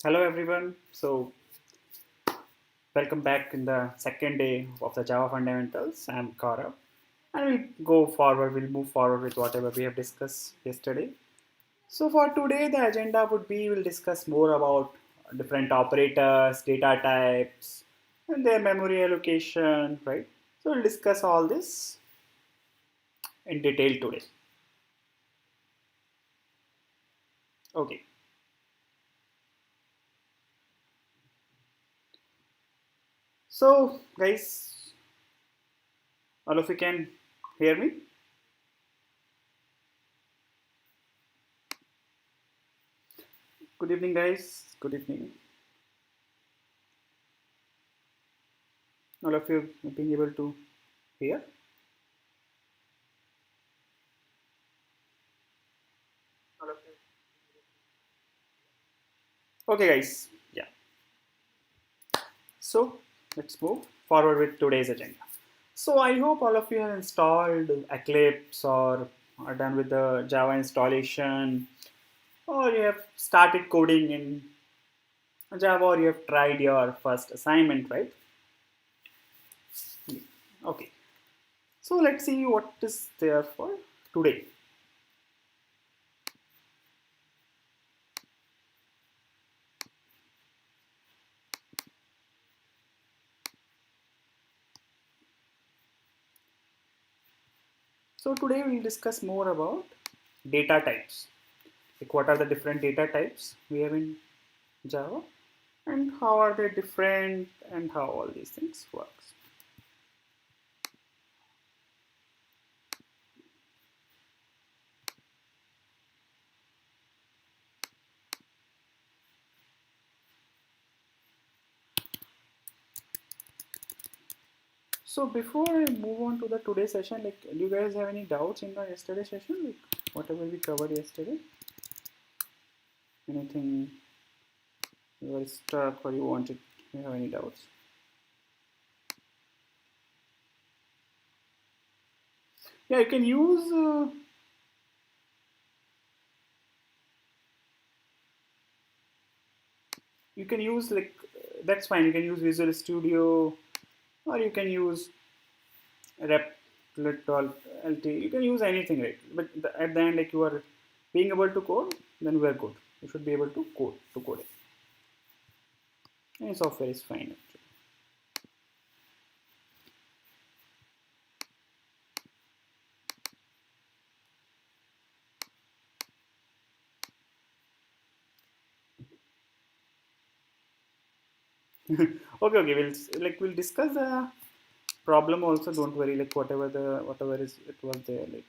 Hello everyone. Welcome back in the second day of the Java fundamentals. I'm Gaurav, and we'll move forward with whatever we have discussed yesterday. So for today, the agenda would be we'll discuss more about different operators, data types, and their memory allocation, right? So we'll discuss all this in detail today. Okay. So guys, all of you can hear me? Good evening, guys. Good evening. All of you being able to hear? Okay, guys. Yeah. So let's move forward with today's agenda. So I hope all of you have installed Eclipse or are done with the Java installation, or you have started coding in Java, or you have tried your first assignment, right? Okay. So let's see what is there for today. So today we'll discuss more about data types. Like what are the different data types we have in Java, and how are they different, and how all these things works. So before I move on to the today session, like, do you guys have any doubts in the yesterday session? Like, whatever we covered yesterday, anything you were stuck or you have any doubts? Yeah, you can use like that's fine. You can use Visual Studio, or you can use Replit or LT. You can use anything, right? But at the end, like you are being able to code, then we are good. You should be able to code it. Any software is fine. Okay. We'll discuss the problem also. Don't worry. Like whatever is it was there. Like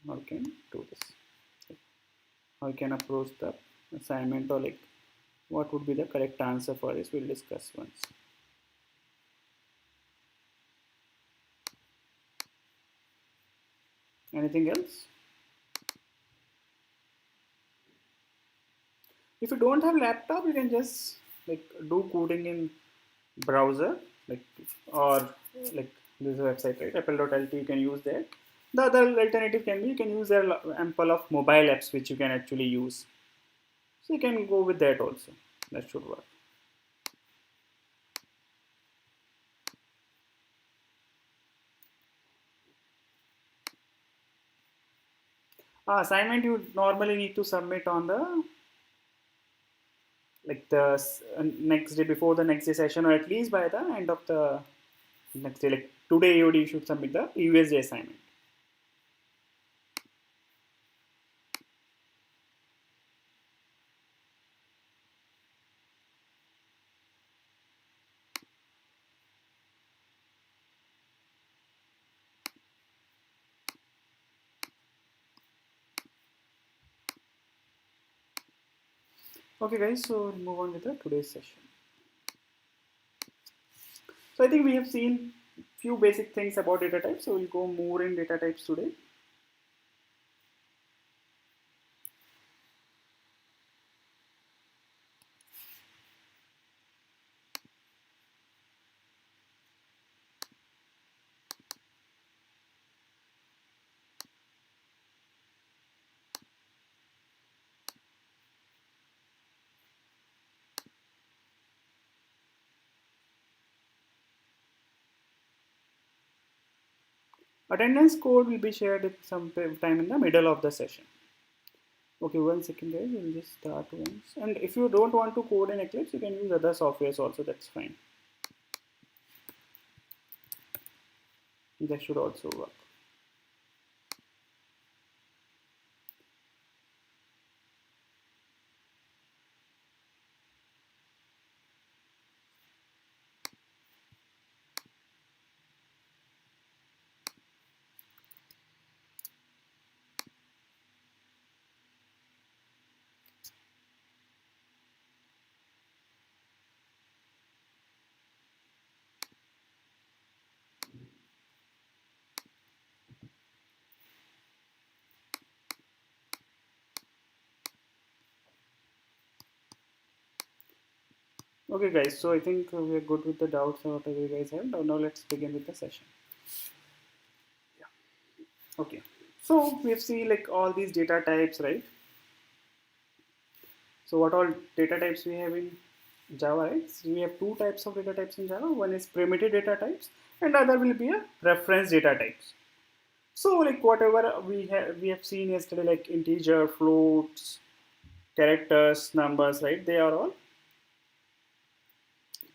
how you can do this. Like, how you can approach the assignment, or like what would be the correct answer for this. We'll discuss once. Anything else? If you don't have laptop, you can just like do coding in browser, like or like this is a website, right? Apple.lt. You can use that. The other alternative can be you can use their ample of mobile apps which you can actually use. So you can go with that also. That should work. Assignment you normally need to submit on the next day before the next day session, or at least by the end of the next day. Like today, you should submit the previous day assignment. Okay, guys. So we'll move on with the today's session. So I think we have seen few basic things about data types. So we'll go more in data types today. Attendance code will be shared at some time in the middle of the session. Okay, 1 second guys, we'll just start once. And if you don't want to code in Eclipse, you can use other softwares also, that's fine. That should also work. Okay guys, so I think we are good with the doubts or whatever you guys have. Now let's begin with the session. Yeah. Okay. So we've seen like all these data types, right? So what all data types we have in Java, right? So we have two types of data types in Java. One is primitive data types and other will be a reference data types. So like whatever we have seen yesterday, like integer, floats, characters, numbers, right? They are all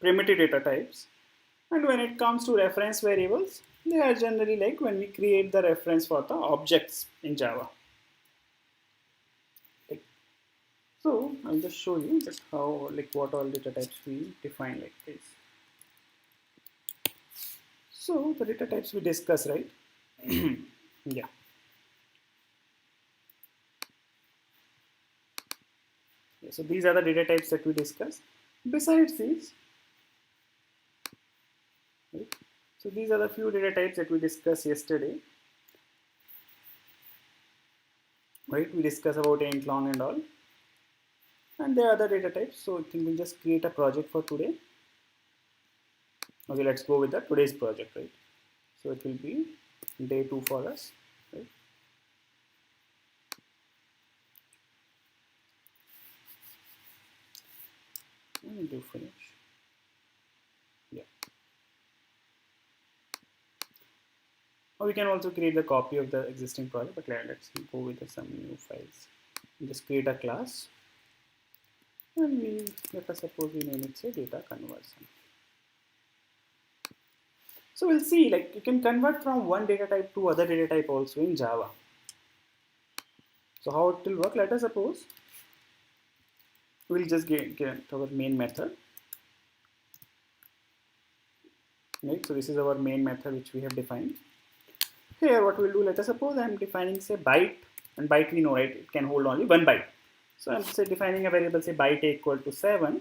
primitive data types. And when it comes to reference variables, they are generally like when we create the reference for the objects in Java. So I'll just show you just how like what all data types we define like this. So the data types we discuss, right? Yeah. So these are the data types that we discuss. Besides these, right? So these are the few data types that we discussed yesterday. Right? We discussed about int, long and all. And there are other data types. So I think we'll just create a project for today. Okay, let's go with the today's project, right? So it will be day 2 for us, right? And do finish. Yeah. Or we can also create the copy of the existing project, but let's go with some new files. We just create a class, and we let us suppose we name it say data conversion. So we'll see like you can convert from one data type to other data type also in Java. So how it will work? Let us suppose we'll just get our main method. Right, so this is our main method which we have defined. Here what we'll do, let us suppose I'm defining say byte, and byte we know, right, it can hold only 1 byte. So I'm say defining a variable say byte equal to 7,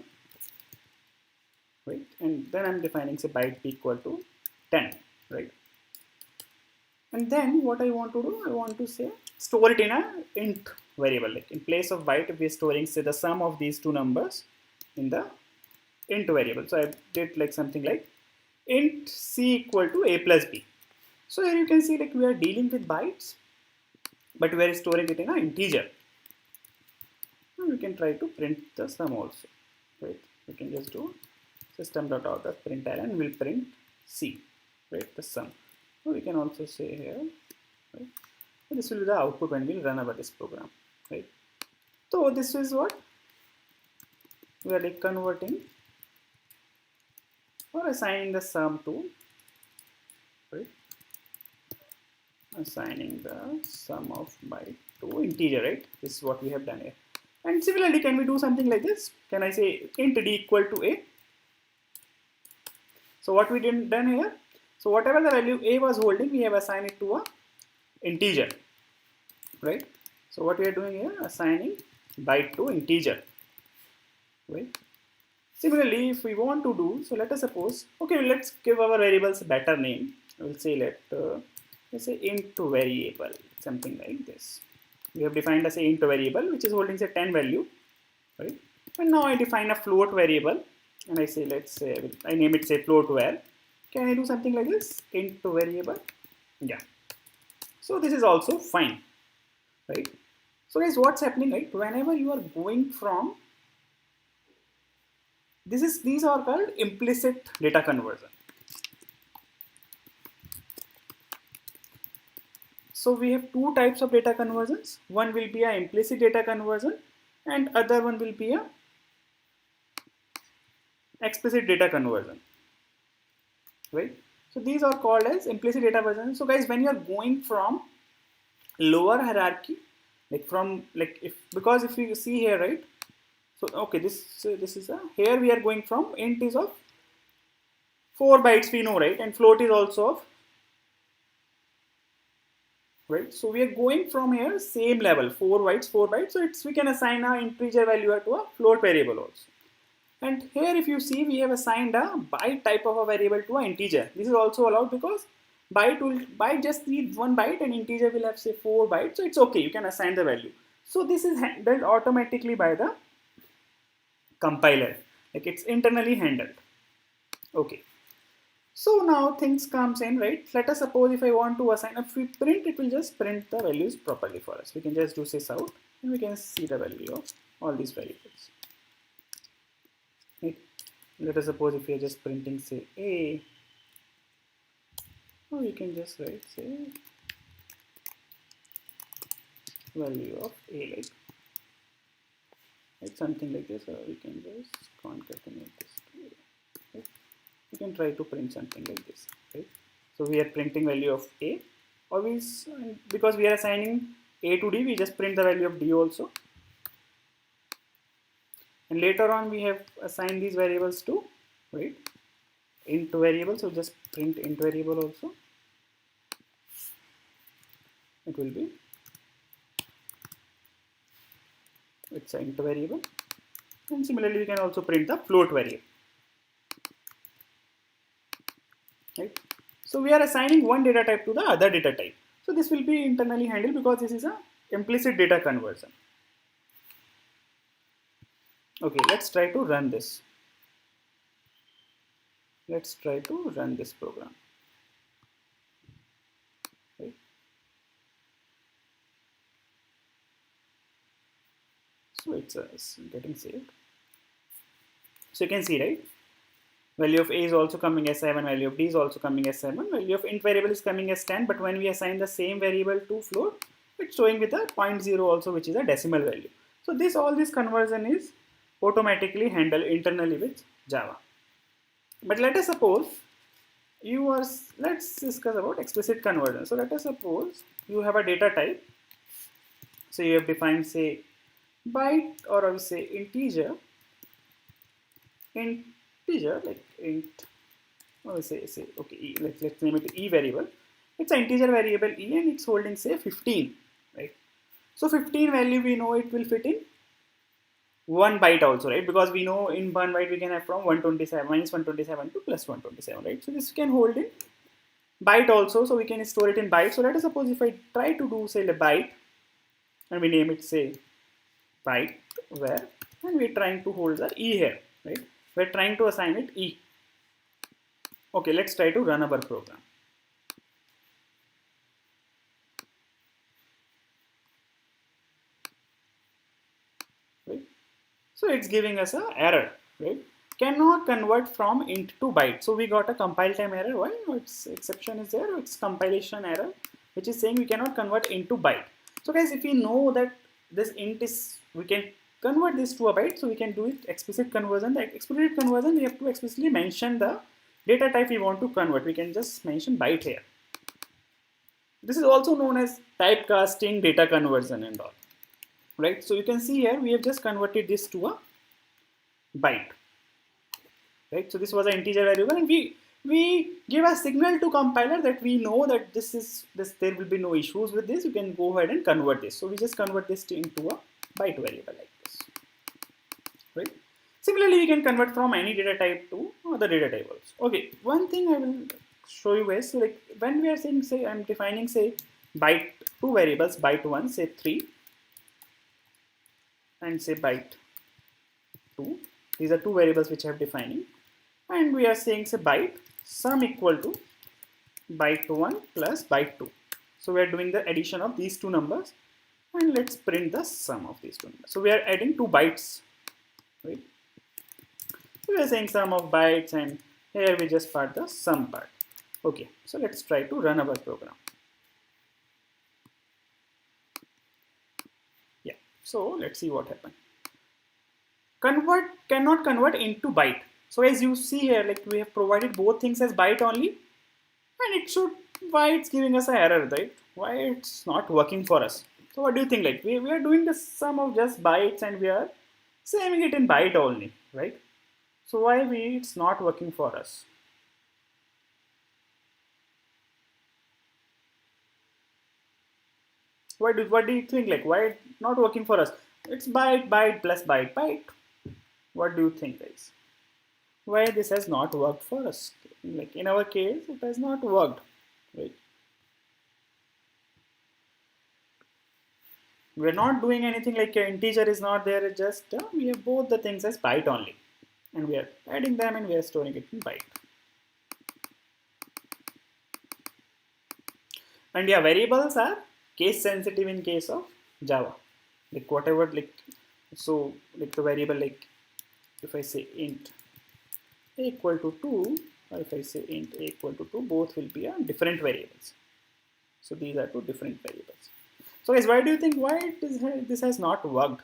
right, and then I'm defining say byte equal to 10, right. And then what I want to do, I want to say store it in a int variable, like in place of byte we're storing say the sum of these two numbers in the int variable. So I did like something like int c equal to a plus b. So here you can see like we are dealing with bytes, but we are storing it in an integer. And we can try to print the sum also, right? We can just do system.out.println will print c, right? The sum. So we can also say here, right? So this will be the output when we run over this program, right? So this is what we are like converting or assigning the sum to, right? Assigning the sum of byte to integer, right? This is what we have done here. And similarly, can we do something like this? Can I say int d equal to a? So what we done here? So whatever the value a was holding, we have assigned it to a integer, right? So what we are doing here, assigning byte to integer, right? Similarly, if we want to do, so let us suppose, okay, let's give our variables a better name. I will say let's say int variable, something like this. We have defined as a int variable which is holding say 10 value, right? And now I define a float variable, and I say let's say I name it say float var. Can I do something like this? Int variable, yeah. So this is also fine, right? So guys, what's happening, right? Whenever you are going from these are called implicit data conversion. So we have two types of data conversions. One will be a implicit data conversion and other one will be a explicit data conversion, right? So these are called as implicit data conversion. So guys, when you are going from lower hierarchy, like from like if because if you see here, right? So okay, this is a here we are going from int is of 4 bytes we know, right? And float is also of, right? So we are going from here same level 4 bytes. So it's we can assign a integer value to a float variable also. And here if you see we have assigned a byte type of a variable to an integer. This is also allowed because byte just needs 1 byte and integer will have say 4 bytes. So it's okay, you can assign the value. So this is handled automatically by the compiler. Like it's internally handled. Okay. So now things comes in, right? Let us suppose if I want to assign, if we print, it will just print the values properly for us. We can just do sys out and we can see the value of all these variables. Right? Let us suppose if we are just printing say A, or we can just write say value of A, like something like this, or we can just concatenate this to A. Right? We can try to print something like this, right? So we are printing value of A, or because we are assigning A to D, we just print the value of D also. And later on we have assigned these variables to, right, int variable. So just print int variable also. It will be, it's an int variable. And similarly we can also print the float variable, right? So we are assigning one data type to the other data type. So this will be internally handled because this is a implicit data conversion. Okay, let's try to run this. Let's try to run this program. Right? So it's getting saved. So you can see, right? Value of A is also coming as 7, value of D is also coming as 7, value of int variable is coming as 10, but when we assign the same variable to float, it's showing with a 0.0 also, which is a decimal value. So all this conversion is automatically handled internally with Java. But let us suppose let's discuss about explicit conversion. So let us suppose you have a data type. So you have defined say byte, or I will say integer like int, or we say okay, e, let's name it E variable. It's an integer variable E and it's holding say 15, right? So 15 value we know it will fit in 1 byte also, right? Because we know in 1 byte we can have from 127 minus 127 to plus 127, right? So this can hold in byte also, so we can store it in byte. So let us suppose if I try to do say the byte and we name it say byte where, and we're trying to hold the E here, right? We're trying to assign it E. Okay, let's try to run our program. Right? So it's giving us an error, right? Cannot convert from int to byte. So we got a compile time error. Why? No, its exception is there. It's compilation error, which is saying we cannot convert into byte. So guys, if we know that this int is, we can convert this to a byte, so we can do it explicit conversion. The explicit conversion, we have to explicitly mention the data type we want to convert. We can just mention byte here. This is also known as typecasting data conversion and all, right? So you can see here we have just converted this to a byte, right? So this was an integer variable, and we give a signal to compiler that we know that there will be no issues with this. You can go ahead and convert this. So we just convert this into a byte variable like this, right? Similarly, we can convert from any data type to other data type also. Okay, one thing I will show you is, so like when we are saying say I'm defining say byte, two variables, byte 1 say 3 and say byte 2. These are two variables which I am defining, and we are saying say byte sum equal to byte 1 plus byte 2. So we are doing the addition of these two numbers, and let's print the sum of these two numbers. So we are adding 2 bytes, right? So we are saying sum of bytes, and here we just part the sum part. Okay, so let's try to run our program. So let's see what happened. Cannot convert into byte. So as you see here, like we have provided both things as byte only, and it should, why it's giving us an error, right? Why it's not working for us? So what do you think? Like we are doing the sum of just bytes and we are saving it in byte only, right? So why it's not working for us? What do you think? Like why it's not working for us? It's byte plus byte. What do you think, guys? Why this has not worked for us? Like in our case, it has not worked, right? We're not doing anything like an integer is not there. It's just we have both the things as byte only, and we are adding them and we are storing it in byte. And yeah, variables are case sensitive in case of Java. Like whatever, like so, like the variable, like if I say int a equal to 2, or if I say int a equal to 2, both will be different variables. So these are two different variables. So guys, why do you think why this has not worked?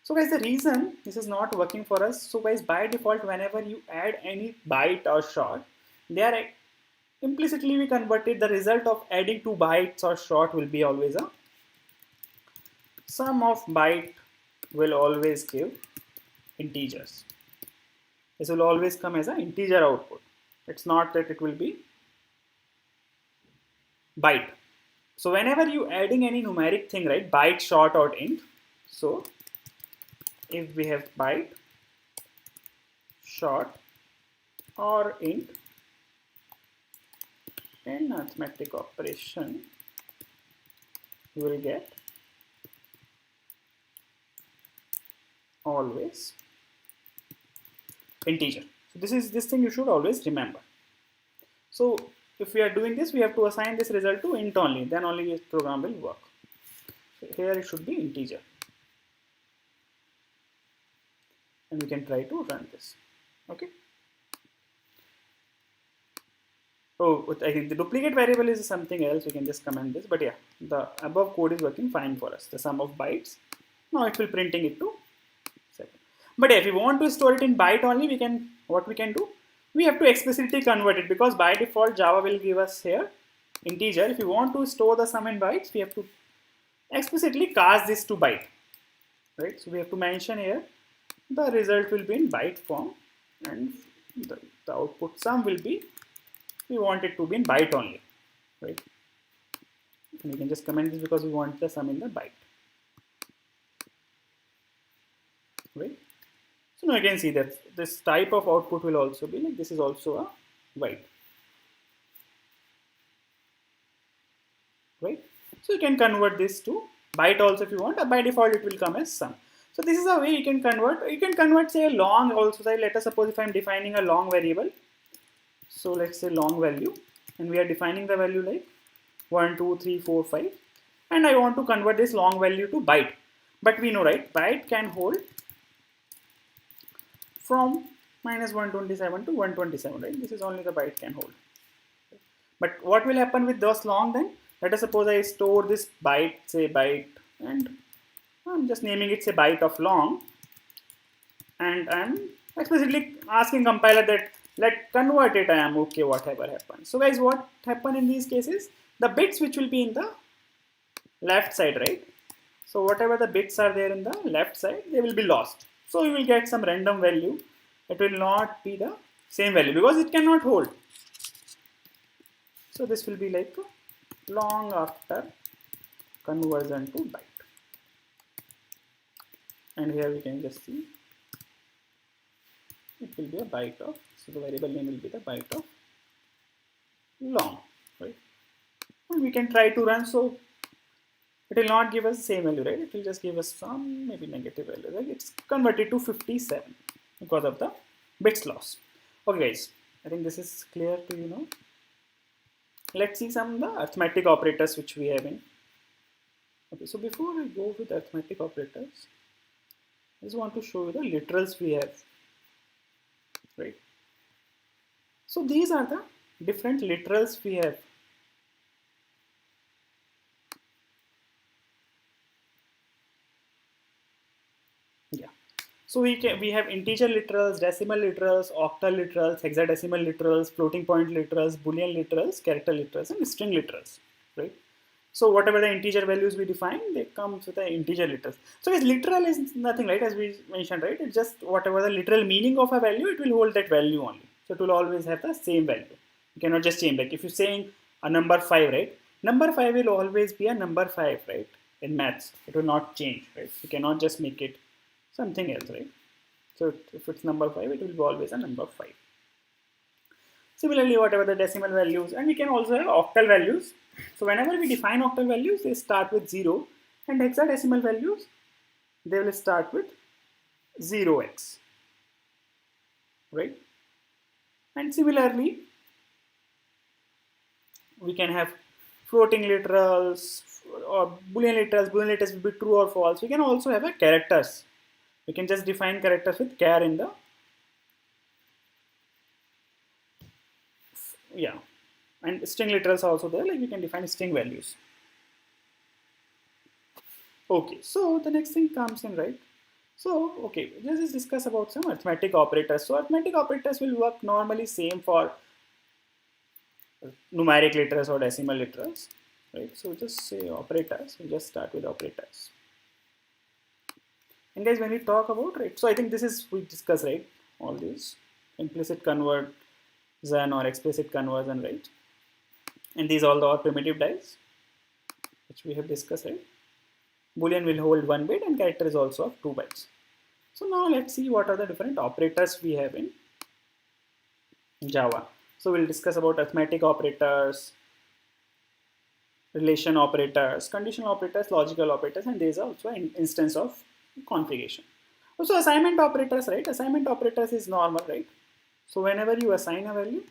So guys, the reason this is not working for us, so guys, by default, whenever you add any byte or short, they are implicitly we converted. The result of adding two bytes or short will be always a sum of byte will always give integers. This will always come as an integer output. It's not that it will be byte. So whenever you adding any numeric thing, right, byte, short, or int, so if we have byte, short, or int in arithmetic operation, you will get always integer. So this thing you should always remember. So if we are doing this, we have to assign this result to int only, then only this program will work. So here it should be integer. And we can try to run this. Okay. Oh, I think the duplicate variable is something else. We can just comment this, but yeah, the above code is working fine for us. The sum of bytes. Now it will printing it to 7. But if we want to store it in byte only, what we can do? We have to explicitly convert it, because by default Java will give us here integer. If you want to store the sum in bytes, we have to explicitly cast this to byte, right? So we have to mention here the result will be in byte form, and the output sum will be, we want it to be in byte only, right? And we can just comment this because we want the sum in the byte, right? So now you can see that this type of output will also be like, this is also a byte, right? So you can convert this to byte also if you want. By default it will come as sum. So this is a way you can convert. You can convert, say, a long also. Say, let us suppose if I am defining a long variable. So let's say long value, and we are defining the value like 1, 2, 3, 4, 5, and I want to convert this long value to byte. But we know, right, byte can hold from -127 to 127, right? This is only the byte can hold. But what will happen with those long then? Let us suppose I store this byte, say byte, and I'm just naming it, say, byte of long, and I'm explicitly asking compiler that let convert it. I am okay, whatever happens. So guys, what happen in these cases? The bits which will be in the left side, right? So whatever the bits are there in the left side, they will be lost. So you will get some random value. It will not be the same value because it cannot hold. So this will be like long after conversion to byte. And here we can just see it will be a byte of, so the variable name will be the byte of long, right? And we can try to run, so it will not give us the same value, right? It will just give us some maybe negative value, right? It's converted to 57 because of the bits loss. Okay guys, I think this is clear to you now. Let's see some of the arithmetic operators which we have in. Okay, so before I go with arithmetic operators, I just want to show you the literals we have, right? So these are the different literals we have. So we have integer literals, decimal literals, octal literals, hexadecimal literals, floating point literals, boolean literals, character literals, and string literals, right? So whatever the integer values we define, they come with the integer literals. So this literal is nothing, right? As we mentioned, right? It's just whatever the literal meaning of a value, it will hold that value only. So it will always have the same value. You cannot just change. Like if you're saying a number 5, right? Number 5 will always be a number 5, right? In maths, it will not change, right? You cannot just make it something else, right? So if it's number 5, it will be always a number 5. Similarly, whatever the decimal values, and we can also have octal values. So whenever we define octal values, they start with 0, and hexadecimal values, they will start with 0x, right? And similarly, we can have floating literals or boolean literals. Boolean literals will be true or false. We can also have a characters. We can just define characters with char in the, yeah, and string literals are also there, like we can define string values. Okay, so the next thing comes in, right? So, okay, let's just discuss about some arithmetic operators. So arithmetic operators will work normally same for numeric literals or decimal literals, right? So just say operators, we'll just start with operators. And guys, when we talk about, right, so I think this is, we discuss, right, all these implicit conversion or explicit conversion, right? And these all are primitive dice, which we have discussed, right? Boolean will hold 1 bit and character is also of 2 bytes. So now let's see what are the different operators we have in Java. So we'll discuss about arithmetic operators, relation operators, conditional operators, logical operators, and there is also an instance of configuration. Also assignment operators, right? Assignment operators is normal, right? So whenever you assign a value,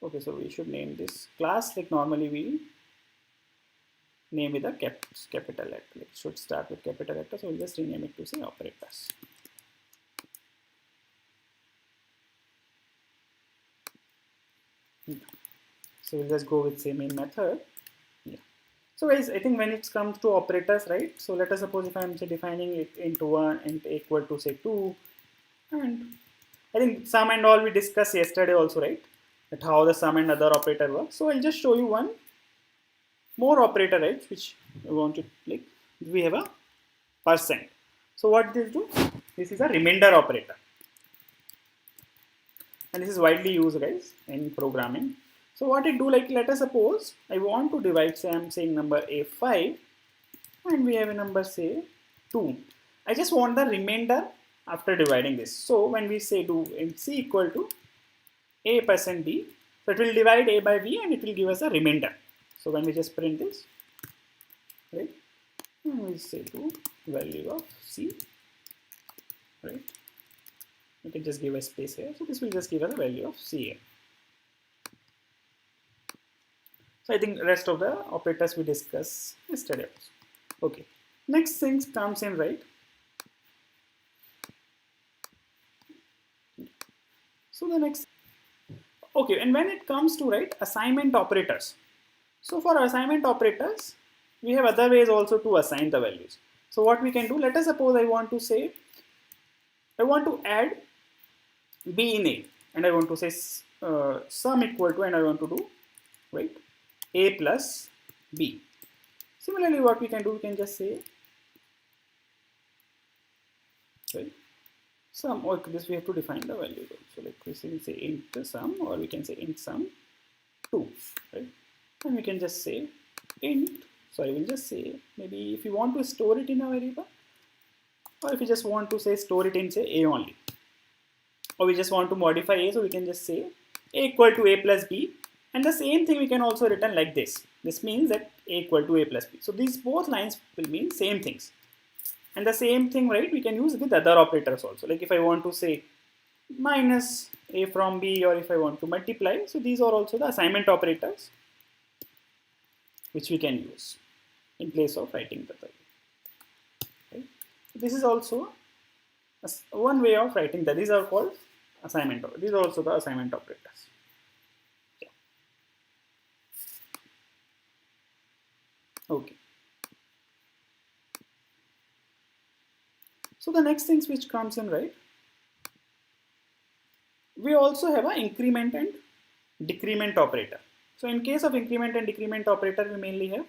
okay, so we should name this class like normally we name with a capital letter. It should start with capital letter, so we'll just rename it to say operators. So we'll just go with same main method. Yeah. So guys, I think when it comes to operators, right? So let us suppose if I'm say defining it into 1 and equal to say 2, and I think sum and all we discussed yesterday also, right? That how the sum and other operator works. So I'll just show you one more operator, right? Which we want to click. We have a percent. So what this do? This is a remainder operator. And this is widely used, guys, in programming. So what it do, like let us suppose I want to divide, say I'm saying number A5 and we have a number say 2. I just want the remainder after dividing this. So when we say do in C equal to A percent B, so it will divide A by B and it will give us a remainder. So when we just print this, right, and we say to value of C, right, we can just give a space here. So this will just give us a value of C here. So I think the rest of the operators we discussed yesterday also. Okay, next thing comes in, right? So the next, okay, and when it comes to, right, assignment operators. So for assignment operators, we have other ways also to assign the values. So what we can do, let us suppose I want to say, I want to add B in A, and I want to say sum equal to, and I want to do, right, A plus B. Similarly, what we can do, we can just say, right, sum, or this we have to define the value. So like we say int sum, or we can say int sum 2, right, and we can just say int, sorry, we'll just say, maybe if you want to store it in a variable, or if you just want to say store it in say A only, or we just want to modify A, so we can just say A equal to A plus B, and the same thing we can also written like this. This means that A equal to A plus B. So these both lines will mean same things. And the same thing, right, we can use with other operators also. Like if I want to say minus A from B, or if I want to multiply, so these are also the assignment operators which we can use in place of writing the value. Right? This is also one way of writing that. These are called assignment. These are also the assignment operators. Yeah. Okay. So the next things which comes in, right, we also have an increment and decrement operator. So in case of increment and decrement operator, we mainly have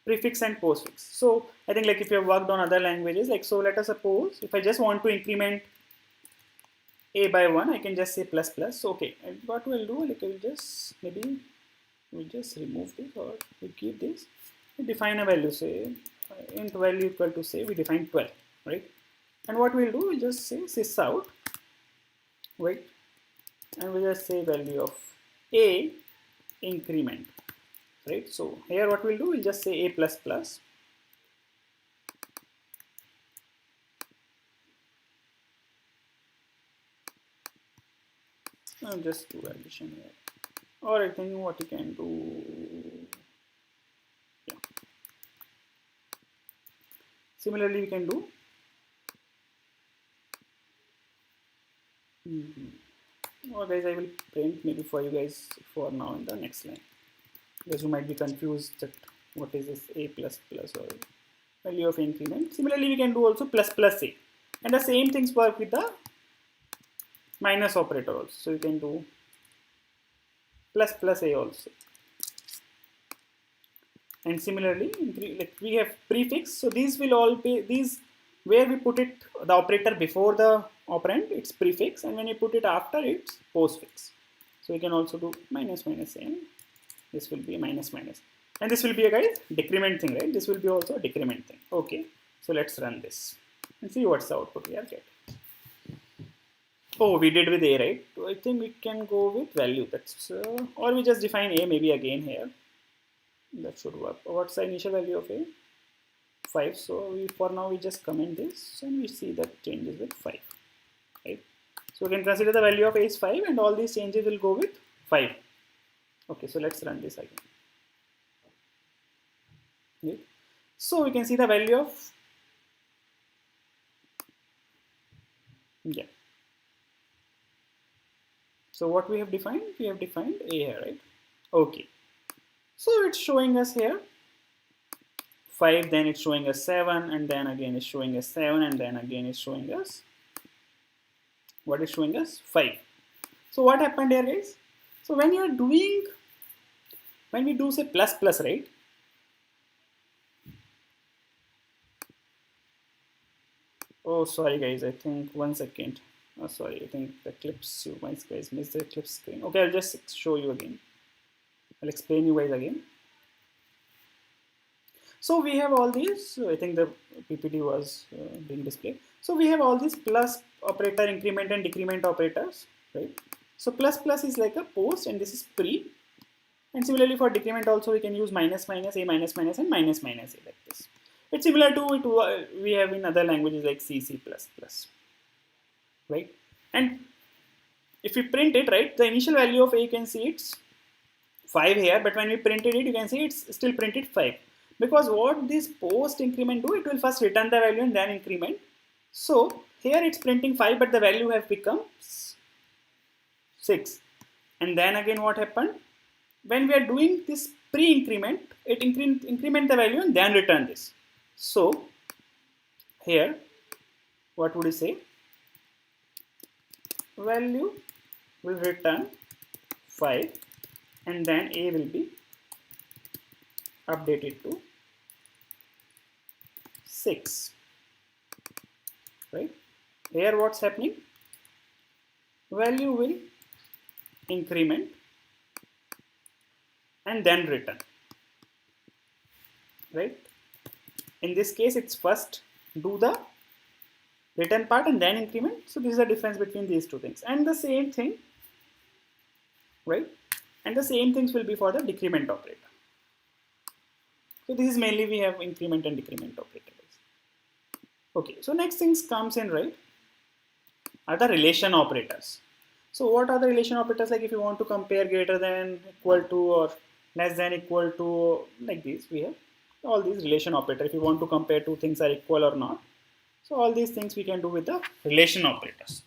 prefix and postfix. So I think like if you have worked on other languages, like so let us suppose if I just want to increment a by 1, I can just say plus plus. So okay, and what we'll do, like we'll just maybe we just remove this or we keep this. We define a value, say int value equal to, say we define 12, right? And what we'll do, we'll just say sys out, right? And we'll just say value of a increment, right? So here what we'll do, we'll just say a plus plus. I'll just do addition here. Or I think what you can do, yeah. Similarly, we can do or guys, I will print maybe for you guys for now in the next line, because you might be confused that what is this a plus plus or value of increment. Similarly, we can do also plus plus a, and the same things work with the minus operator also. So you can do plus plus a also. And similarly, like we have prefix, so these will all be these where we put it the operator before the operand, it's prefix, and when you put it after, it's postfix. So you can also do minus minus a. This will be minus minus, and this will be a guys decrement thing, right? This will be also a decrement thing. Okay, so let's run this and see what's the output we are getting. Oh, we did with a, right? I think we can go with value. That's or we just define a maybe again here. That should work. What's the initial value of a? 5. So we, for now we just comment this and we see that changes with 5, right? So we can consider the value of a is 5 and all these changes will go with 5. Okay, so let's run this again. Okay. So we can see the value of, yeah. So what we have defined? We have defined a here, right? Okay. So it's showing us here 5, then it's showing us 7, and then again it's showing us 7, and then again it's showing us, what is showing us? 5. So what happened here is, so when you are doing, when we do say plus plus, right? Oh, sorry guys, I think 1 second. Oh, sorry, I think the clips, you guys missed the clip screen. Okay, I'll just show you again. I'll explain you guys again. So we have all these, I think the PPT was being displayed. So we have all these plus operator, increment and decrement operators, right? So plus plus is like a post and this is pre. And similarly for decrement also we can use minus minus, a minus minus and minus minus a like this. It's similar to it we have in other languages like C, C++, right? And if we print it, right, the initial value of a, you can see it's 5 here, but when we printed it, you can see it's still printed 5. Because what this post increment do, it will first return the value and then increment. So here it's printing 5, but the value have become 6. And then again what happened? When we are doing this pre-increment, it increment the value and then return this. So here, what would you say? Value will return 5 and then a will be updated to 6, right? Here what's happening? Value will increment and then return, right? In this case, it's first do the return part and then increment. So this is the difference between these two things. And the same thing, right? And the same things will be for the decrement operator. So this is mainly we have increment and decrement operators. Okay, so next things comes in, right, are the relation operators. So what are the relation operators? Like if you want to compare greater than, equal to, or less than, equal to, like these, we have all these relation operators. If you want to compare two things are equal or not. So all these things we can do with the relation operators.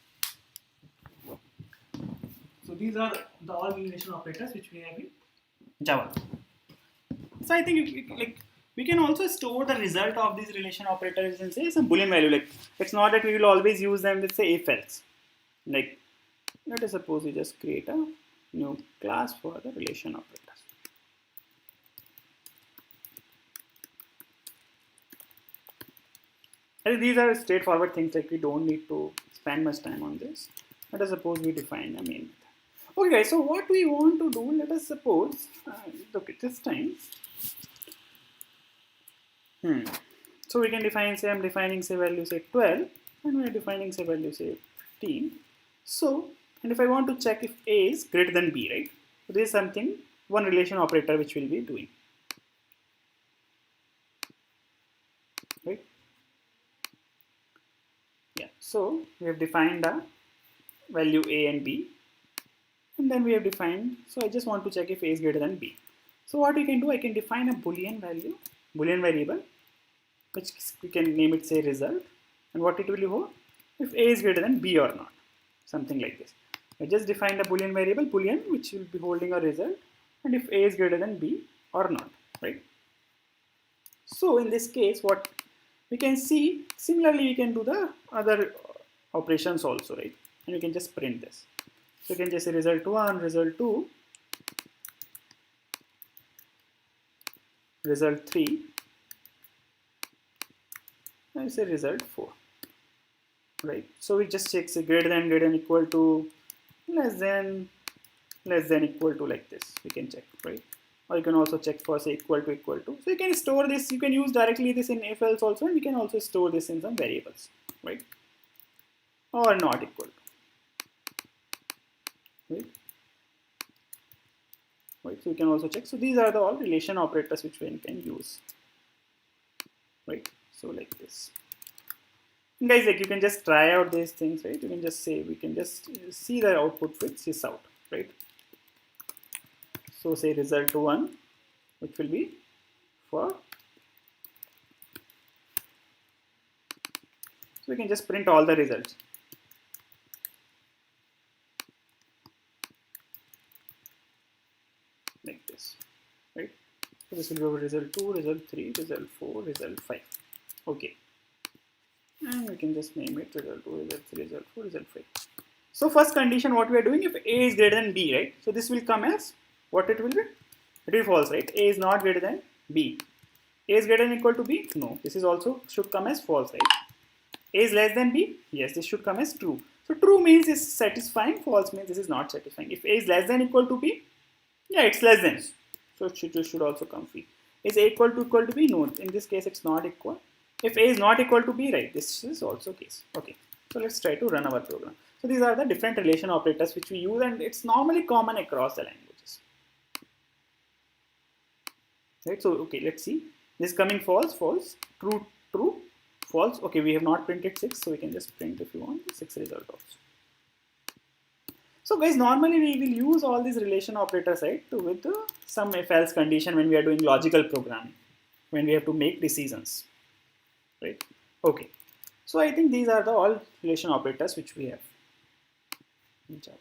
So these are the all relation operators which we have in Java. So I think like we can also store the result of these relation operators in say some boolean value. Like it's not that we will always use them with say if else. Like let us suppose we just create a new class for the relation operators. I think these are straightforward things, like we don't need to spend much time on this. Let us suppose we define a main method. Okay guys, so what we want to do, let us suppose, look at this time. So we can define, say I'm defining say value say 12 and we're defining say value say 15. So, and if I want to check if A is greater than B, right? So this is something, one relation operator which we'll be doing. Right? Yeah, so we have defined a value A and B, and then we have defined, so I just want to check if A is greater than B. So what we can do, I can define a boolean variable, which we can name it say result, and what it will hold, if A is greater than B or not, something like this. I just defined a boolean variable, boolean, which will be holding a result, and if A is greater than B or not, right? So in this case, what we can see, similarly we can do the other operations also, right? And we can just print this. So you can just say result 1, result 2, result 3, and say result 4, right? So we just check say greater than equal to, less than equal to, like this we can check, right? Or you can also check for say equal to. So you can store this, you can use directly this in if else also, and we can also store this in some variables, right? Or not equal to, right? Right, so you can also check. So these are the all relation operators which we can use, right? So like this. And guys, like you can just try out these things, right? You can just say, we can just see the output which is out, right? So say result 1, which will be for, so we can just print all the results. Like this, right? So this will be over result 2, result 3, result 4, result 5. Okay. And we can just name it result 2, result 3, result 4, result 5. So first condition, what we are doing, if A is greater than B, right? So this will come as, what it will be? It will be false, right? A is not greater than B. A is greater than equal to B? No. This is also should come as false, right? A is less than B? Yes, this should come as true. So true means is satisfying, false means this is not satisfying. If A is less than equal to B, yeah, it's less than. So it should also come free. Is A equal to B? No. In this case, it's not equal. If A is not equal to B, right, this is also case. Okay. So let's try to run our program. So these are the different relation operators which we use, and it's normally common across the languages. Right, so okay, let's see. This is coming false, false, true, true, false. Okay, we have not printed 6, so we can just print if you want 6 result also. So guys, normally we will use all these relation operators, right, with some if-else condition when we are doing logical programming, when we have to make decisions, right? Okay, so I think these are the all relation operators which we have in Java.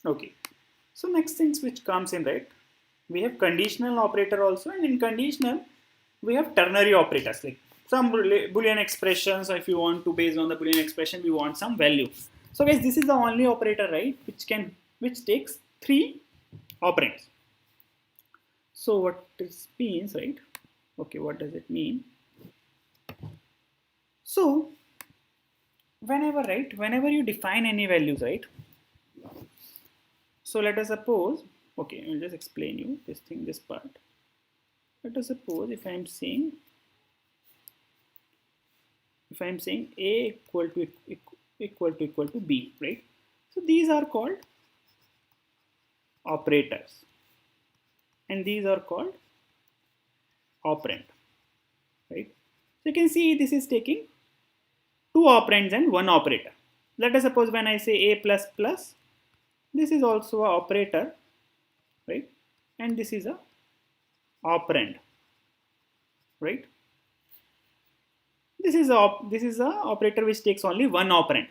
Okay, so next things which comes in, right, we have conditional operator also, and in conditional we have ternary operators, like some Boolean expressions. If you want to, based on the Boolean expression, we want some value. So guys, this is the only operator, right, which takes 3 operands. So what this means, right? Okay, what does it mean? So whenever you define any values, right? So let us suppose, okay, I'll just explain you this part. Let us suppose if I'm saying A equal to B, right? So these are called operators, and these are called operand, right? So you can see this is taking 2 operands and 1 operator. Let us suppose when I say A plus plus, this is also an operator, right? And this is a operand, right? This is a operator which takes only 1 operand.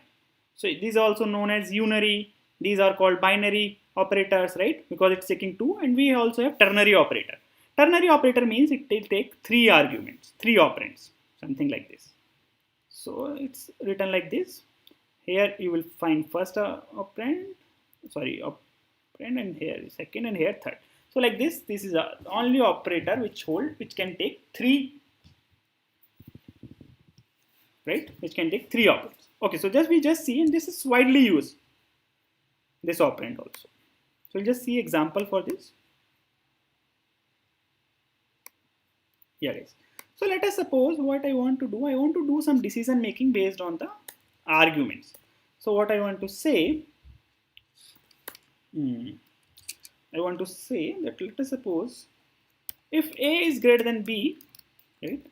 So these are also known as unary. These are called binary operators, right? Because it's taking 2. And we also have ternary operator. Ternary operator means it will take 3 arguments, 3 operands, something like this. So it's written like this. Here you will find first operand, and here second, and here third. So like this is the only operator which can take 3, right? Which can take 3 operands. Okay, so we just see, and this is widely used, this operand also. So we'll just see example for this. Yeah, guys. So let us suppose what I want to do some decision making based on the arguments. So what I want to say, I want to say that let us suppose if A is greater than B, right?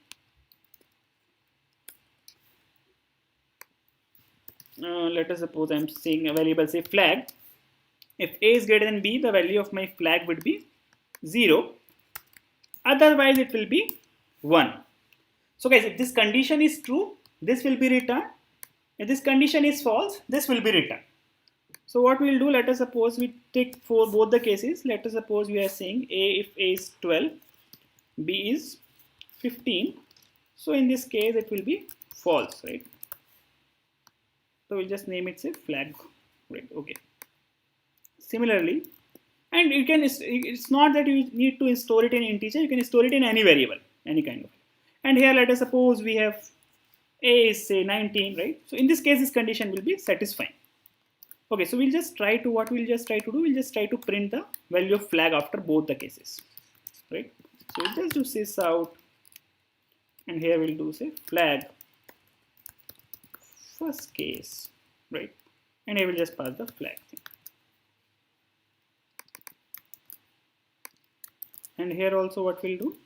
Let us suppose I'm saying a variable, say flag. If A is greater than B, the value of my flag would be 0. Otherwise, it will be 1. So guys, if this condition is true, this will be returned. If this condition is false, this will be returned. So what we'll do, let us suppose we take for both the cases. Let us suppose we are saying if A is 12, B is 15. So in this case, it will be false, right? So we'll just name it, say flag, right? Okay. Similarly, and you can, it's not that you need to store it in integer, you can store it in any variable, any kind of. And here let us suppose we have A is say 19, right? So in this case, this condition will be satisfying. Okay, so we'll just try to, what we'll just try to do, we'll just try to print the value of flag after both the cases, right? So we'll just do sys out, and here we'll do say flag first case, right? And I will just pass the flag thing. And here also what we'll do,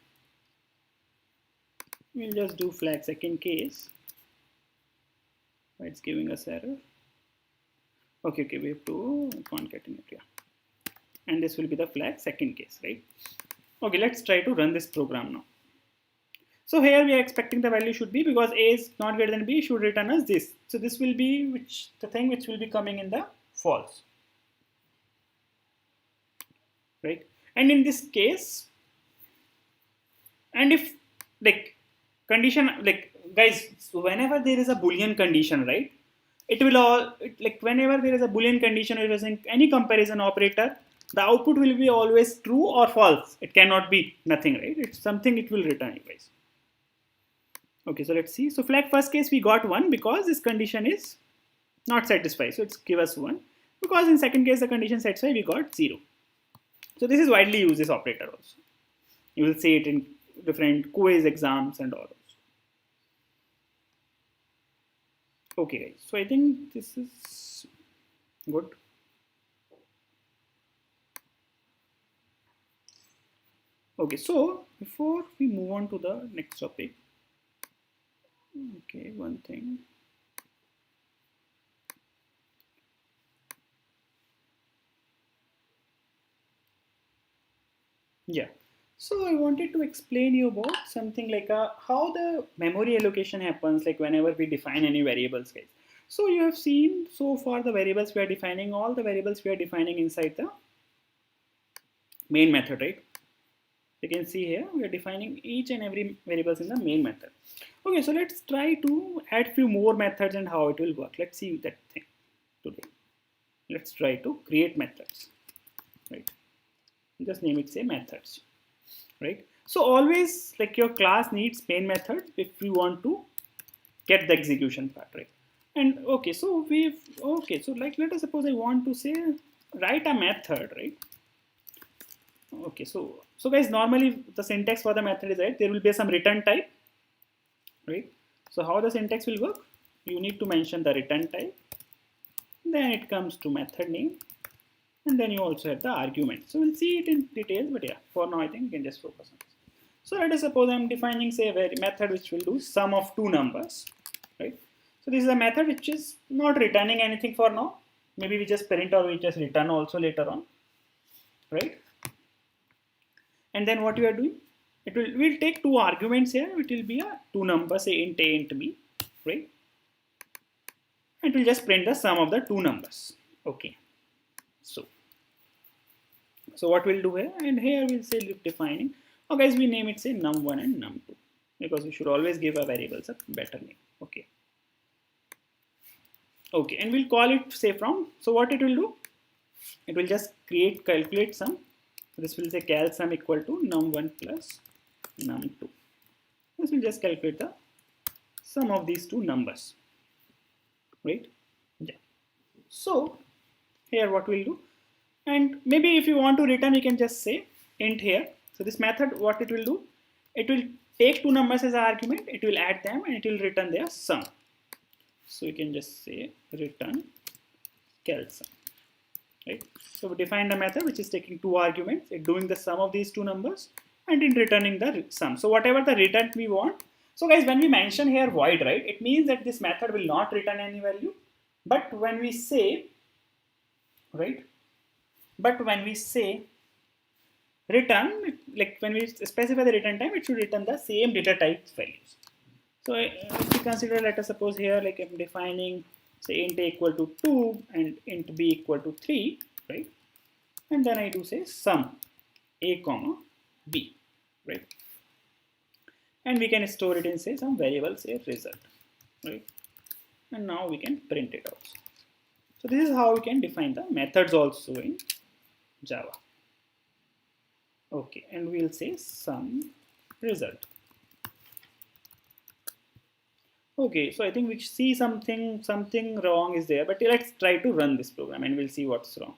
we'll just do flag second case. It's giving us error. Okay, we have to concatenate, yeah. And this will be the flag second case, right? Okay, let's try to run this program now. So here we are expecting the value should be, because A is not greater than B, should return us this. So this will be the thing which will be coming in the false, right? And in this case, and if like condition, like guys, whenever there is a Boolean condition, right? It will all, like whenever there is a Boolean condition or using any comparison operator, the output will be always true or false. It cannot be nothing, right? It's something it will return, guys. Okay, so let's see. So flag first case we got 1 because this condition is not satisfied. So it's give us 1. Because in second case the condition satisfied, we got 0. So this is widely used, this operator also. You will see it in different quiz exams and all. Okay guys, so I think this is good. Okay, so before we move on to the next topic, okay, one thing. Yeah, so I wanted to explain you about something like how the memory allocation happens, like whenever we define any variables, guys. So you have seen so far the variables we are defining, all the variables we are defining inside the main method, right? You can see here we are defining each and every variables in the main method. Okay, so let's try to add few more methods and how it will work. Let's see that thing today. Let's try to create methods, right? Just name it, say methods, right? So always, like, your class needs main method if you want to get the execution part, right? And okay, so like let us suppose I want to say write a method, right? Okay, so guys, normally the syntax for the method is, right, there will be some return type, right? So how the syntax will work, you need to mention the return type, then it comes to method name, and then you also have the argument. So we'll see it in detail, but yeah, for now I think you can just focus on this. So let us suppose I'm defining, say, a method which will do sum of two numbers, right? So this is a method which is not returning anything for now. Maybe we just print or we just return also later on, right? And then what we are doing, we'll take two arguments here. It will be a two numbers, say int a, int b, right? And we'll just print the sum of the two numbers. Okay. So what we'll do here, and here we'll say defining. Now guys, we name it say num1 and num2 because we should always give our variables a better name. Okay. Okay, and we'll call it say from. So what it will do? It will just calculate sum. This will say cal sum equal to num1 plus num2. This will just calculate the sum of these two numbers, right? Yeah. So here what we'll do, and maybe if you want to return, you can just say int here. So this method, what it will do, it will take two numbers as an argument, it will add them, and it will return their sum. So you can just say return cal sum, right? So we define the method which is taking two arguments, it doing the sum of these two numbers, and in returning the sum. So whatever the return we want. So guys, when we mention here void, right, it means that this method will not return any value. But when we say, right, but when we say return, like when we specify the return time, it should return the same data type values. So if we consider, let us suppose here, like I'm defining say int a equal to 2 and int b equal to 3, right? And then I do say sum a comma b, right? And we can store it in say some variable, say result, right? And now we can print it also. So this is how we can define the methods also in Java. Okay, and we'll say sum result. Okay, so I think we see something wrong is there, but let's try to run this program and we'll see what's wrong.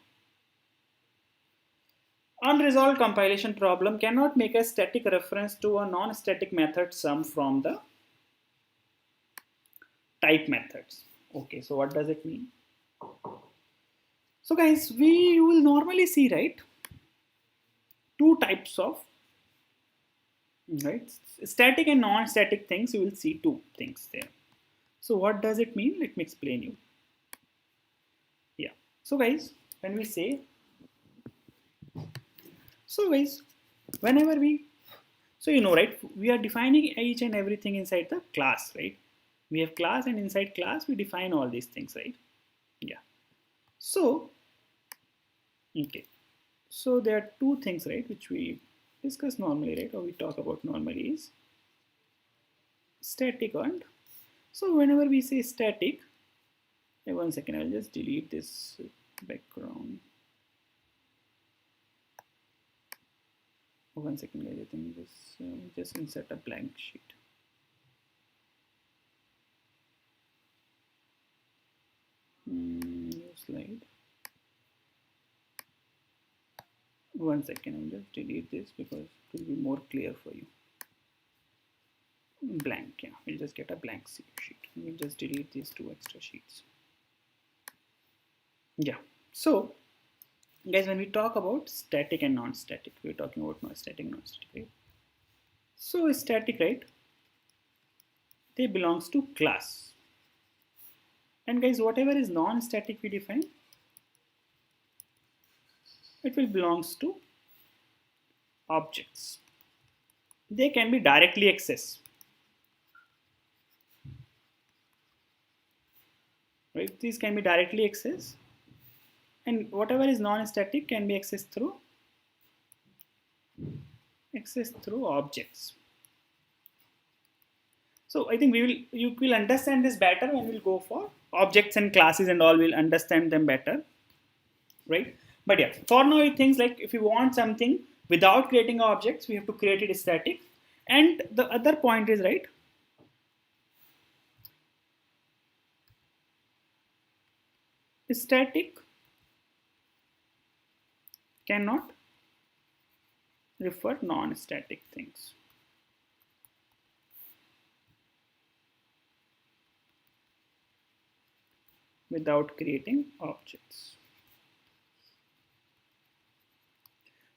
Unresolved compilation problem cannot make a static reference to a non-static method sum from the type methods. Okay, so what does it mean? So guys, we will normally see, right, two types of, right, static and non-static things. You will see two things there. So what does it mean? Let me explain you. Yeah. So guys, when we say, so guys, whenever we, so you know, right, we are defining each and everything inside the class, right? We have class, and inside class we define all these things, right? Yeah. So, okay. So there are two things, right, which we discuss normally, right, or we talk about normally is static and, so whenever we say static, one second, I'll just delete this background. One second guys, I think this just insert a blank sheet. New slide. One second, I'll just delete this because it will be more clear for you. Blank, yeah, we'll just get a blank sheet. We'll just delete these two extra sheets. Yeah, so guys, when we talk about static and non-static, we're talking about non-static, right? So static, right, they belongs to class. And guys, whatever is non-static we define, it will belongs to objects. They can be directly accessed. Right? These can be directly accessed, and whatever is non-static can be accessed through objects. So I think you will understand this better when we'll go for objects and classes and all. We'll understand them better, right? But yeah, for now, things like if you want something without creating objects, we have to create it static. And the other point is, right, static cannot refer non-static things. Without creating objects.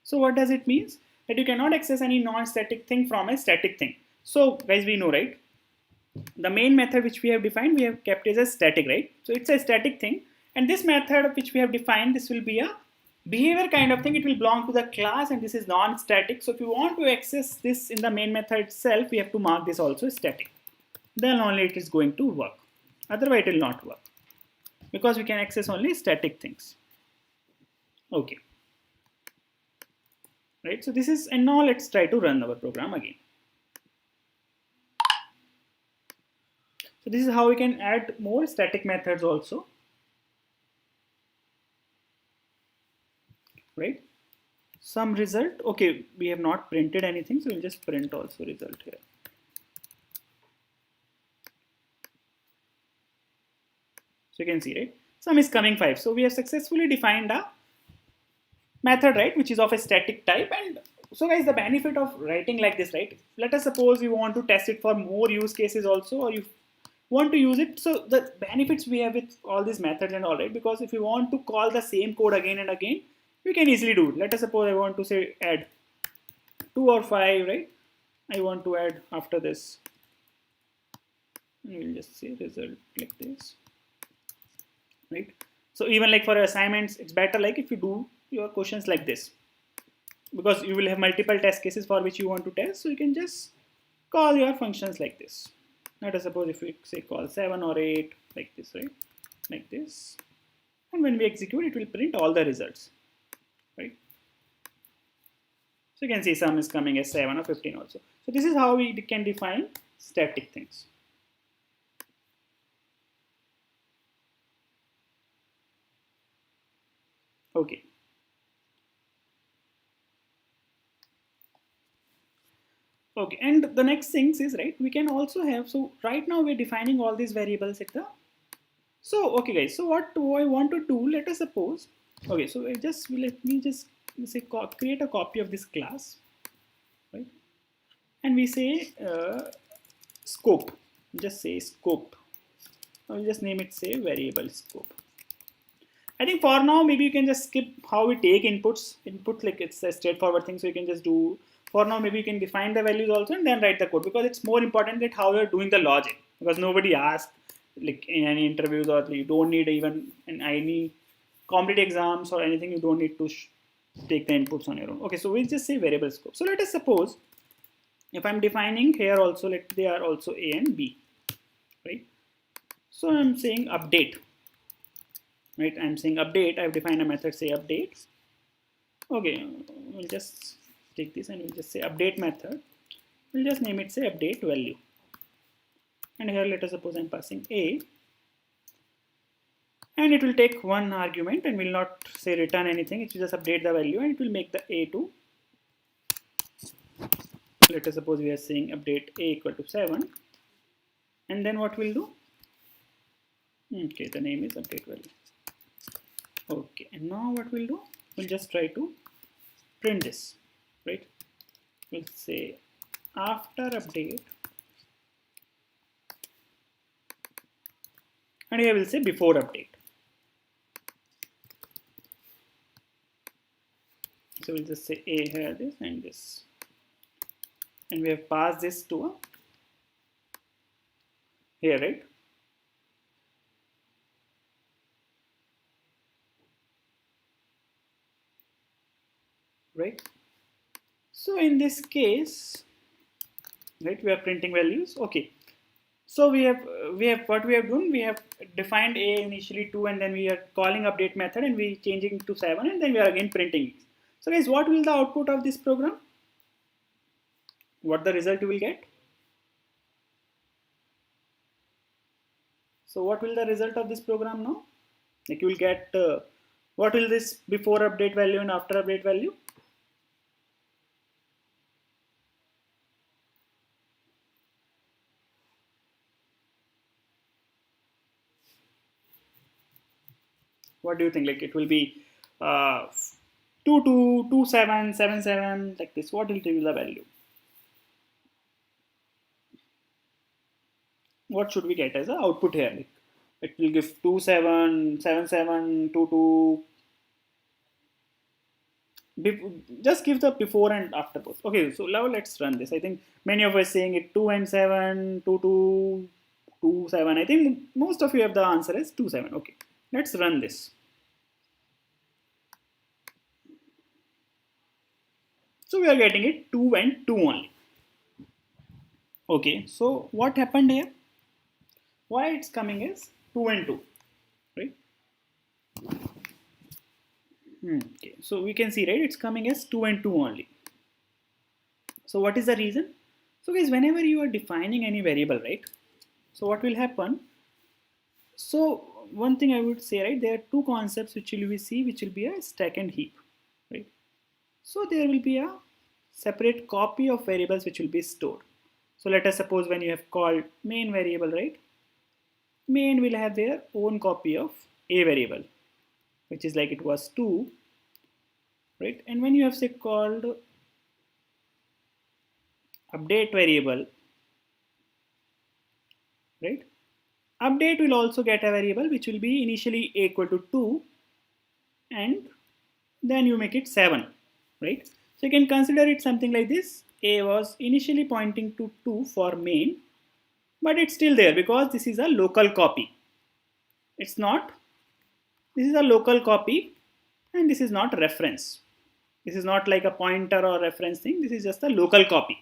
So what does it mean? That you cannot access any non-static thing from a static thing. So guys, we know, right, the main method which we have defined, we have kept as a static, right? So it's a static thing, and this method which we have defined, this will be a behavior kind of thing. It will belong to the class, and this is non-static. So if you want to access this in the main method itself, we have to mark this also static. Then only it is going to work. Otherwise it will not work, because we can access only static things. Okay. right? So this is, and now let's try to run our program again. So this is how we can add more static methods also, right? Some result. Okay, we have not printed anything, so we'll just print also result here. So you can see, right? Sum is coming 5. So we have successfully defined a method, right, which is of a static type. And so guys, the benefit of writing like this, right? Let us suppose you want to test it for more use cases also, or you want to use it. So the benefits we have with all these methods and all, right? Because if you want to call the same code again and again, you can easily do it. Let us suppose I want to say add 2 or 5, right? I want to add after this. And we'll just say result like this, right? So even like for assignments, it's better like if you do your questions like this, because you will have multiple test cases for which you want to test. So you can just call your functions like this. Let us suppose if we say call 7 or 8 like this, right? Like this. And when we execute, it will print all the results, right? So you can see sum is coming as 7 or 15 also. So this is how we can define static things. Okay. Okay, and the next things is, right, we can also have, so right now we're defining all these variables at the, so okay guys, so what do I want to do? Let us suppose, okay, so let me just say create a copy of this class, right? And we say scope, just say scope. I'll just name it, say variable scope. I think for now, maybe you can just skip how we take inputs. Input, like it's a straightforward thing, so you can just do, for now, maybe you can define the values also and then write the code, because it's more important that how you're doing the logic, because nobody asks like in any interviews, or you don't need even in any competitive exams or anything, you don't need to take the inputs on your own. Okay, so we just say variable scope. So let us suppose if I'm defining here also, let they are also A and B, right? So I'm saying update, right? I'm saying update. I've defined a method, say update. Okay, we'll just take this and we'll just say update method. We'll just name it, say update value. And here let us suppose I'm passing A, and it will take one argument and will not say return anything. It will just update the value and it will make the A to, let us suppose we are saying update A equal to 7. And then what we'll do? Okay, the name is update value. Okay, and now what we'll do? We'll just try to print this, right? We'll say after update, and here we'll say before update. So we'll just say A here, this and this, and we have passed this to a here, right? Right. So in this case, right, we are printing values. Okay. So we have what we have done. We have defined A initially 2, and then we are calling update method, and we changing to 7, and then we are again printing it. So guys, what will the output of this program? What the result you will get? So what will the result of this program now? Like you will get what will this before update value and after update value? What do you think? Like it will be 2 2 2 7 7 7 like this. What will be the value? What should we get as an output here? Like it will give 2 7 7 7 2 2. Just give the before and after both. Okay, so now let's run this. I think many of us saying it 2 and 7 2 2 2 7. I think most of you have the answer is 2 7. Okay, let's run this. So we are getting it 2 and 2 only. Okay, so what happened here? Why it's coming is 2 and 2, right? Okay, so we can see, right, it's coming as 2 and 2 only. So what is the reason? So guys, whenever you are defining any variable, right, so what will happen? So one thing I would say, right, there are two concepts which will we see, which will be a stack and heap, right? So there will be a separate copy of variables which will be stored. So let us suppose when you have called main variable, right, main will have their own copy of a variable, which is like it was 2, right? And when you have say called update variable, right, update will also get a variable which will be initially a equal to 2, and then you make it 7, right? So you can consider it something like this. A was initially pointing to 2 for main, but it's still there because this is a local copy. It's not, this is a local copy, and this is not reference. This is not like a pointer or reference thing. This is just a local copy.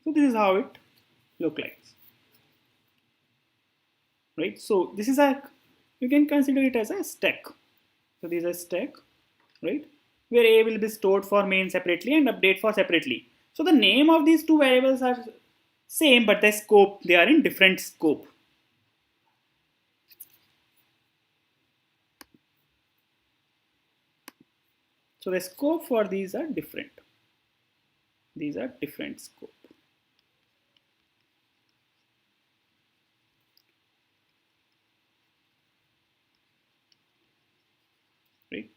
So this is how it looks like, right? So this is a, you can consider it as a stack. So this is a stack, right? Where A will be stored for main separately and update for separately. So the name of these two variables are same, but the scope, they are in different scope. So the scope for these are different. These are different scope. Right?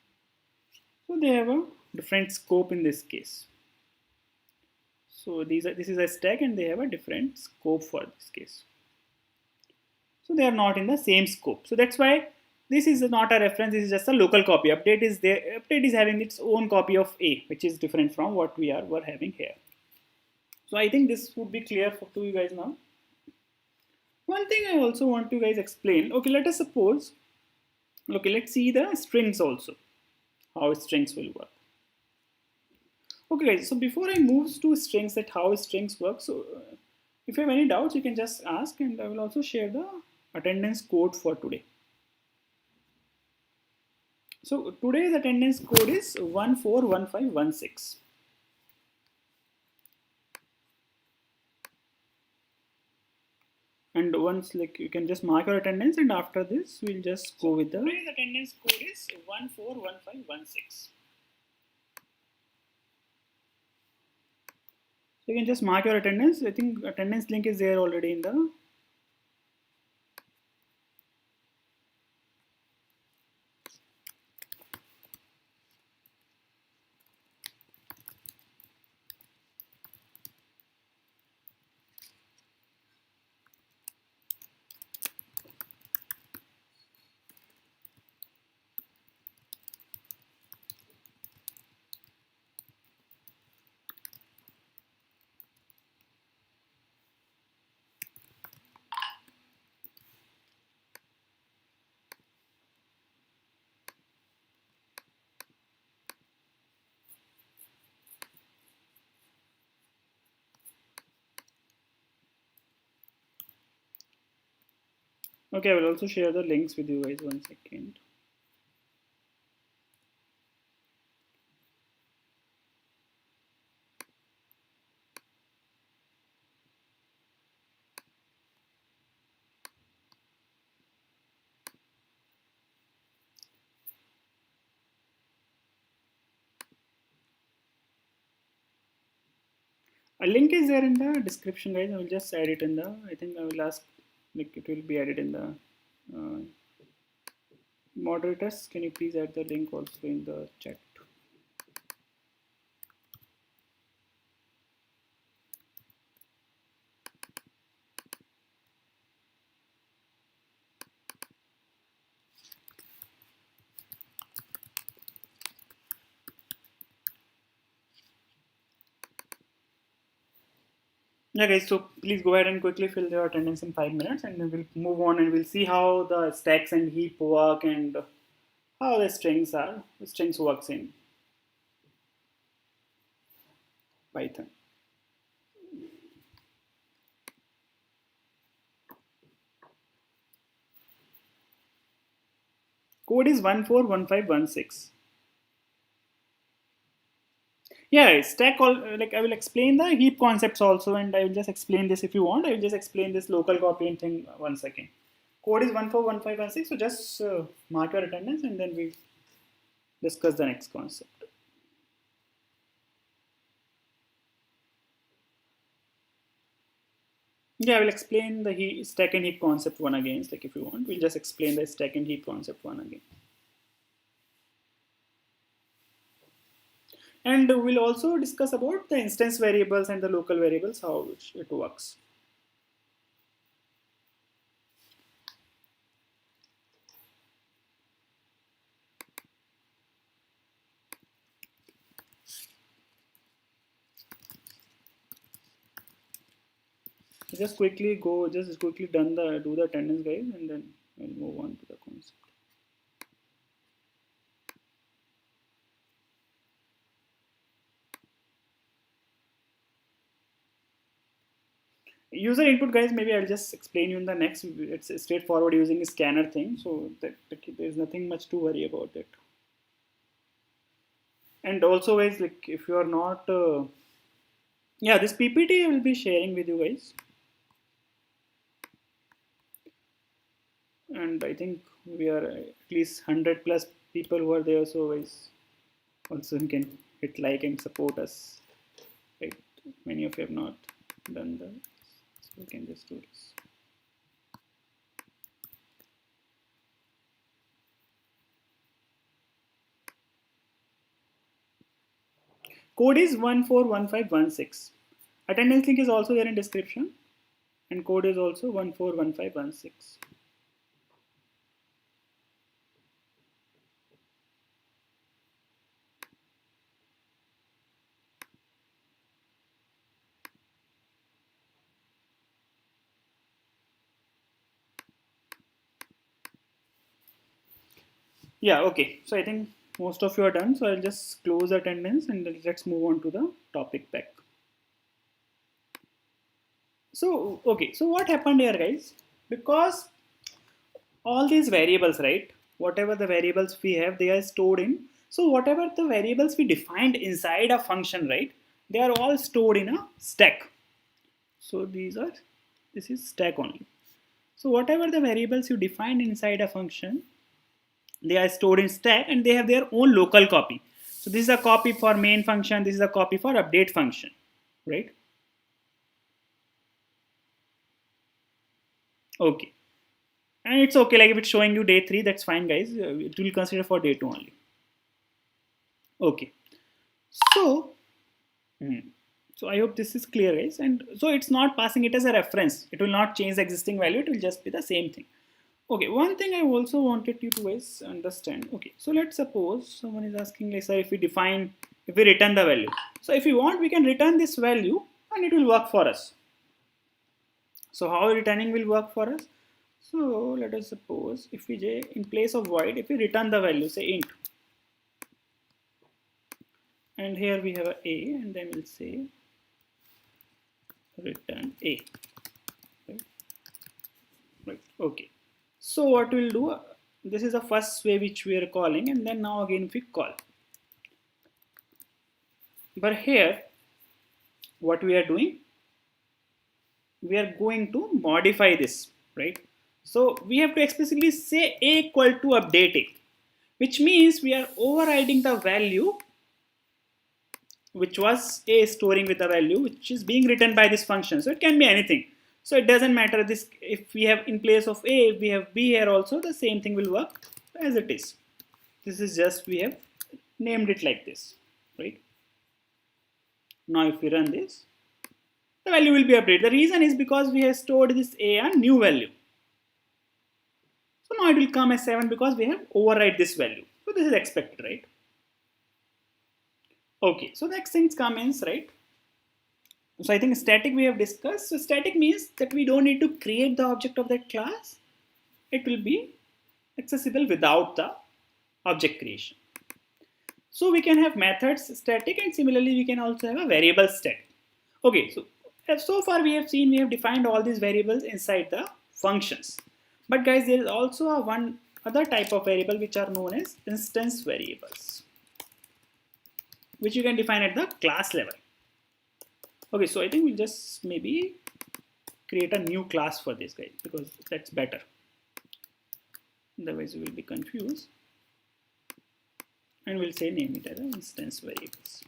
So they have a different scope in this case. So this is a stack and they have a different scope for this case. So they are not in the same scope. So that's why this is not a reference, this is just a local copy. Update is there, update is having its own copy of A, which is different from what were having here. So I think this would be clear to you guys now. One thing I also want to guys explain. Okay, let us suppose, okay, let's see the strings also, how strings will work. Okay guys, so before I move to strings, that how strings work, so if you have any doubts, you can just ask, and I will also share the attendance code for today. So today's attendance code is 141516. And once, like, you can just mark your attendance, and after this we'll just go with the today's attendance code is 141516. So you can just mark your attendance. I think attendance link is there already in the okay, I will also share the links with you guys. 1 second. A link is there in the description, guys. I will just add it in the, I think I will ask, like, it will be added in the moderators. Can you please add the link also in the chat? Yeah guys, so please go ahead and quickly fill your attendance in 5 minutes, and then we'll move on and we'll see how the stacks and heap work, and how the strings works in Python. Code is 141516. Yeah, stack all like I will explain the heap concepts also, and I will just explain this if you want. I will just explain this local copying thing once again. Code is 141516. So just mark your attendance, and then we discuss the next concept. Yeah, I will explain the stack and heap concept one again. Like if you want, we'll just explain the stack and heap concept one again. And we'll also discuss about the instance variables and the local variables, how it works. Just quickly do the attendance guys, and then we'll move on to the concept. User input guys, maybe I'll just explain you in the next. It's straightforward using a scanner thing, so there's nothing much to worry about it. And also guys, like if you are not yeah, this PPT I will be sharing with you guys, and I think we are at least 100 plus people who are there, so guys also you can hit like and support us, right? Many of you have not done that, so we can just do this. Code is 141516. Attendance link is also there in description, and code is also 141516. Yeah, okay. So I think most of you are done. So I'll just close attendance and let's move on to the topic back. So, okay. So what happened here, guys? Because all these variables, right? Whatever the variables we have, they are stored in. So whatever the variables we defined inside a function, right? They are all stored in a stack. So this is stack only. So whatever the variables you defined inside a function, they are stored in stack and they have their own local copy. So this is a copy for main function, this is a copy for update function, right? Okay, and it's okay, like if it's showing you day 3, that's fine guys, it will consider for day 2 only. Okay, so so I hope this is clear guys, and so it's not passing it as a reference, it will not change the existing value, it will just be the same thing. Okay, one thing I also wanted you to guys understand. Okay, so let's suppose someone is asking like, sir, if we return the value. So if we want, we can return this value and it will work for us. So how returning will work for us? So let us suppose if we in place of void, if we return the value, say int, and here we have a and then we'll say return a, right? Okay. So what we'll do, this is the first way which we are calling, and then now again we call. But here, what we are doing, we are going to modify this, right? So we have to explicitly say a equal to update a, which means we are overriding the value which was a storing with the value which is being written by this function. So it can be anything. So it doesn't matter this, if we have in place of a, we have b here also, the same thing will work as it is. This is just, we have named it like this, right? Now if we run this, the value will be updated. The reason is because we have stored this a and new value. So now it will come as 7 because we have override this value. So this is expected, right? Okay, so next things come in, right? So I think static we have discussed. So static means that we don't need to create the object of that class. It will be accessible without the object creation. So we can have methods static, and similarly we can also have a variable static. Okay, so far we have seen, we have defined all these variables inside the functions. But guys, there is also one other type of variable which are known as instance variables, which you can define at the class level. Okay, so I think we'll just maybe create a new class for this guy because that's better. Otherwise, we will be confused. And we'll say name it as instance variables.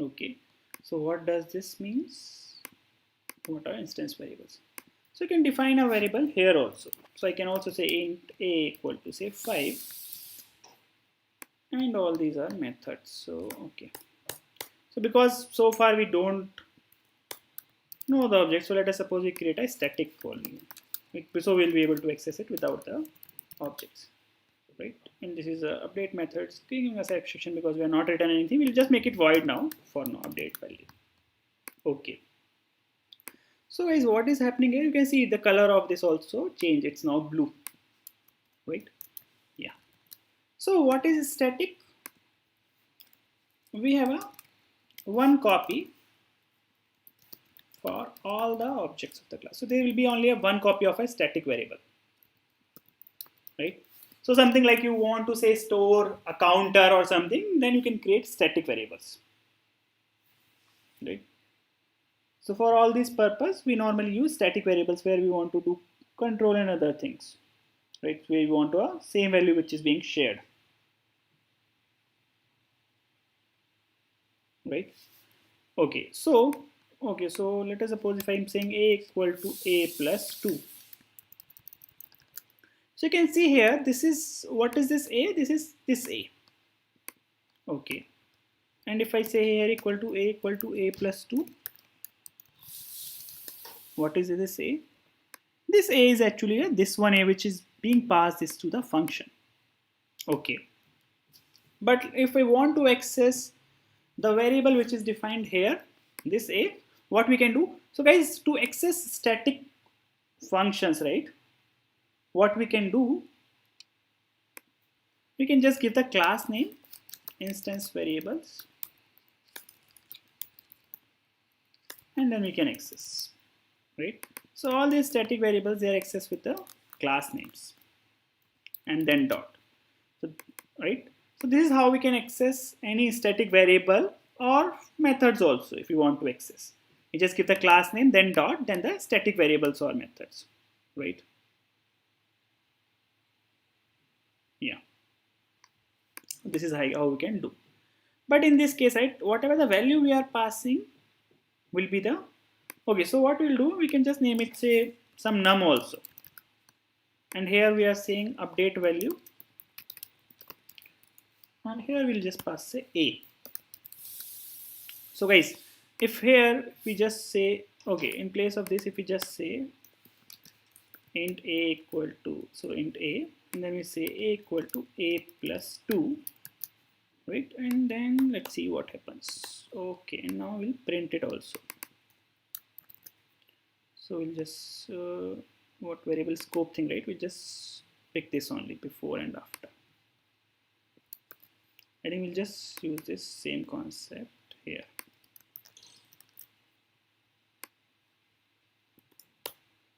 Okay, so what does this means? What are instance variables? So you can define a variable here also. So I can also say int a equal to say 5, and all these are methods. So okay, so because so far we don't know the object, so let us suppose we create a static only. So we'll be able to access it without the objects, right? And this is a update methods giving us an exception because we are not written anything. We'll just make it void now for no update value. Okay. So guys, what is happening here? You can see the color of this also change. It's now blue, right? Yeah. So what is static? We have a one copy for all the objects of the class. So there will be only a one copy of a static variable, right? So something like you want to say store a counter or something, then you can create static variables, right? So for all this purpose, we normally use static variables where we want to do control and other things, right? Where we want to have same value which is being shared, right? Okay, so let us suppose if I'm saying a equal to a plus 2. So you can see here, this is, what is this a? This is this a. Okay. And if I say here equal to a plus 2, what is this a? This a is actually this one a which is being passed this to the function. Okay. But if I want to access the variable which is defined here, this a, what we can do? So guys, to access static functions, right? What we can do, we can just give the class name instance variables, and then we can access, right? So all these static variables, they are accessed with the class names and then dot. So, right? So this is how we can access any static variable or methods also if you want to access. You just give the class name, then dot, then the static variables or methods, right? Yeah. This is how we can do. But in this case, right, whatever the value we are passing will be the, okay, so what we'll do, we can just name it, say, some num also. And here we are saying update value. And here we'll just pass, say, a. So guys, if here we just say, okay, in place of this, if we just say int a equal to, so int a, and then we say a equal to a plus 2, right? And then let's see what happens. Okay, and now we'll print it also. So we'll just, what variable scope thing, right? We just pick this only before and after. I think we'll just use this same concept here.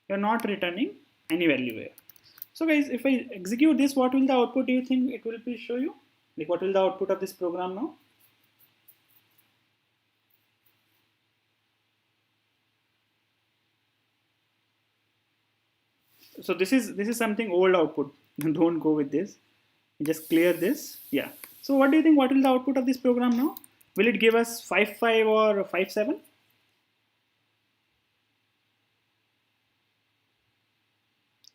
You're not returning any value here. So guys, if I execute this, what will the output do you think it will be show you? Like what will the output of this program now? So this is something old output. Don't go with this. Just clear this. Yeah. So what do you think? What will the output of this program now? Will it give us 5.5 or 5.7?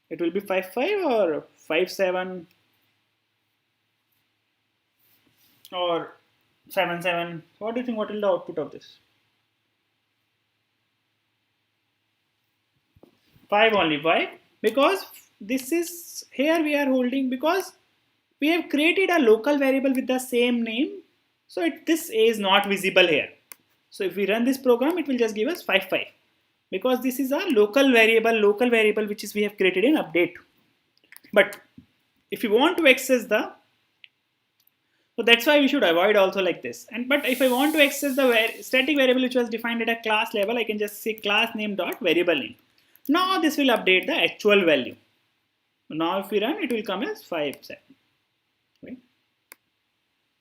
It will be 5.5 or 5.7 or 7.7. What do you think? What will the output of this? 5 only. Why? Because this is, here we are holding, because we have created a local variable with the same name. So this a is not visible here. So if we run this program, it will just give us 5.5. Because this is a local variable which is we have created in update. But if you want to access the, so that's why we should avoid also like this. And but if I want to access the static variable which was defined at a class level, I can just say class name dot variable name. Now this will update the actual value. Now if we run, it will come as 5-7. Right?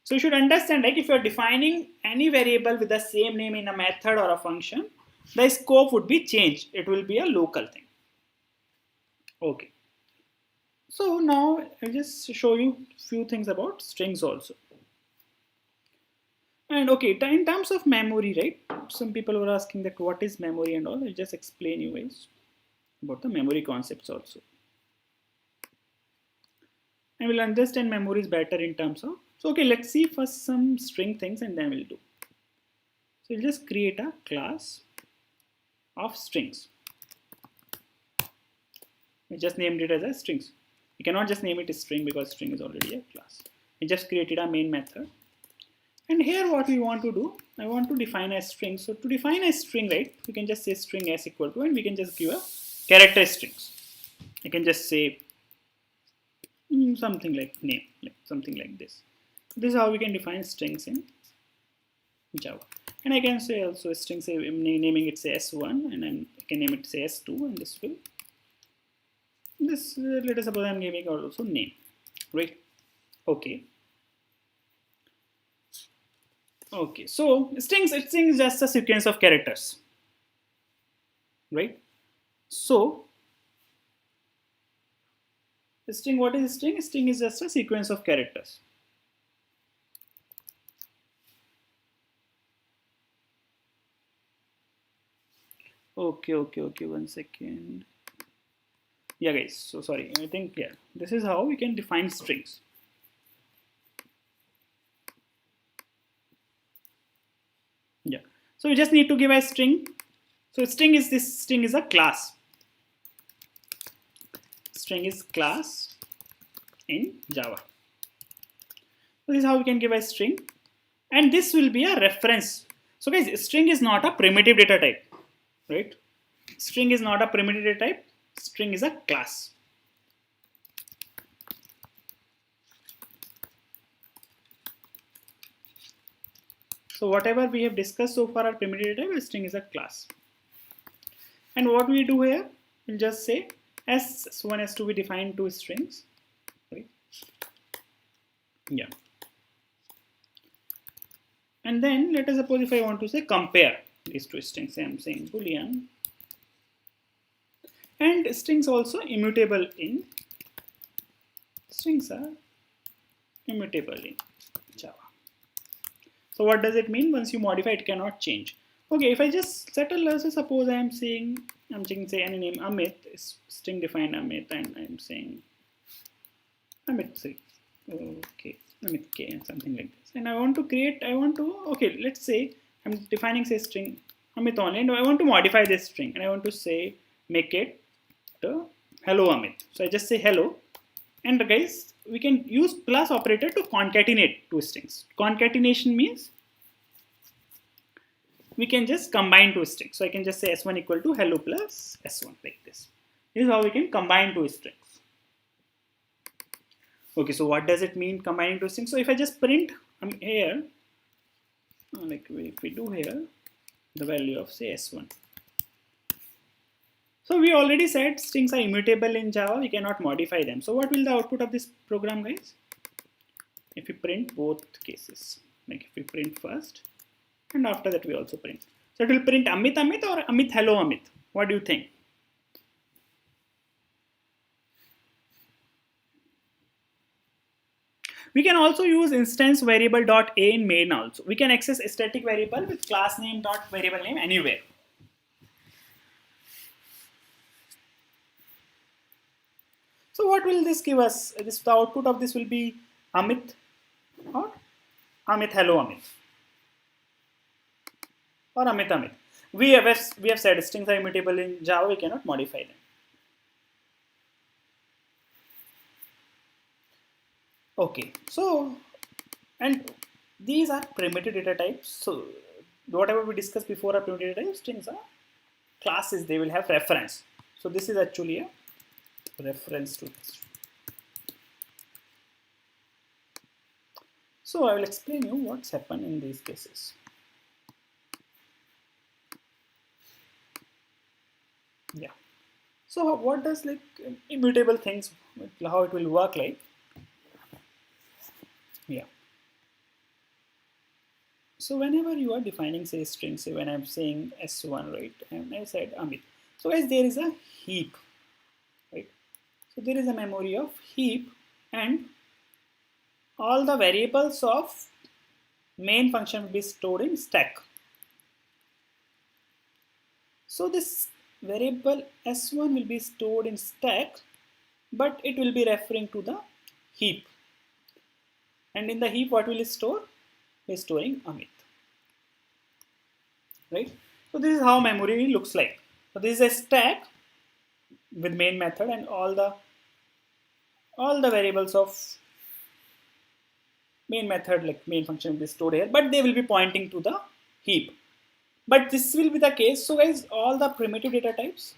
So you should understand, like if you are defining any variable with the same name in a method or a function, the scope would be changed. It will be a local thing. Okay. So now I'll just show you a few things about strings also. And okay, in terms of memory, right? Some people were asking that what is memory and all. I'll just explain you guys about the memory concepts also. And we'll understand memories better in terms of. So okay, let's see first some string things and then we'll do. So we'll just create a class of strings. We just named it as a strings. You cannot just name it a string because string is already a class. We just created a main method. And here what we want to do, I want to define a string. So to define a string, right, we can just say string s equal to, and we can just give a character strings. I can just say something like name, like something like this. This is how we can define strings in Java. And I can say also string, say naming it say s1, and then I can name it say s2, and this will let us suppose I'm giving also name, right? Okay. Okay, so string is just a sequence of characters, right? So string, what is string? String is just a sequence of characters. Okay, 1 second. Yeah guys, so sorry, I think yeah, this is how we can define strings. Yeah, so we just need to give a string. So string is a class. String is class in Java. So this is how we can give a string, and this will be a reference. So guys, string is not a primitive data type, right? String is not a primitive data type. String is a class. So whatever we have discussed so far are primitive data type, string is a class. And what we do here, we'll just say s1, s2 we define two strings, right? Yeah. And then let us suppose if I want to say compare these two strings, say I'm saying boolean. And strings also immutable in, strings are immutable in Java. So what does it mean? Once you modify, it cannot change. Okay, if I just settle, also suppose I'm saying say any name Amit, string defined Amit, and I'm saying Amit, say okay, Amit K and something like this. And I want to okay, let's say I'm defining say string Amit only, and I want to modify this string, and I want to say make it hello Amit. So I just say hello, and guys, we can use plus operator to concatenate two strings. Concatenation means we can just combine two strings. So I can just say s1 equal to hello plus s1 like this. This is how we can combine two strings. Okay, so what does it mean combining two strings? So if I just print here, like if we do here, the value of say s1. So we already said strings are immutable in Java, we cannot modify them. So what will the output of this program, guys? If we print both cases, like if we print first, and after that we also print. So it will print Amit Amit or Amit hello Amit. What do you think? We can also use instance variable dot a in main also. We can access a static variable with class name dot variable name anywhere. So what will this give us? The output of this will be Amit or Amit hello Amit or Amit Amit. We have said strings are immutable in Java. We cannot modify them. Okay, so and these are primitive data types. So whatever we discussed before are primitive data types. Strings are classes. They will have reference. So this is actually a reference to this. So I will explain you what's happened in these cases. Yeah. So what does like immutable things, how it will work like? Yeah. So whenever you are defining say string, say when I'm saying S1, right, and I said Amit. So guys, there is a heap, right? So there is a memory of heap, and all the variables of main function will be stored in stack. So this variable S1 will be stored in stack, but it will be referring to the heap. And in the heap, what will it store? We're storing Amit, right? So this is how memory looks like. So this is a stack with main method, and all the variables of main method like main function will be stored here, but they will be pointing to the heap. But this will be the case. So guys, all the primitive data types,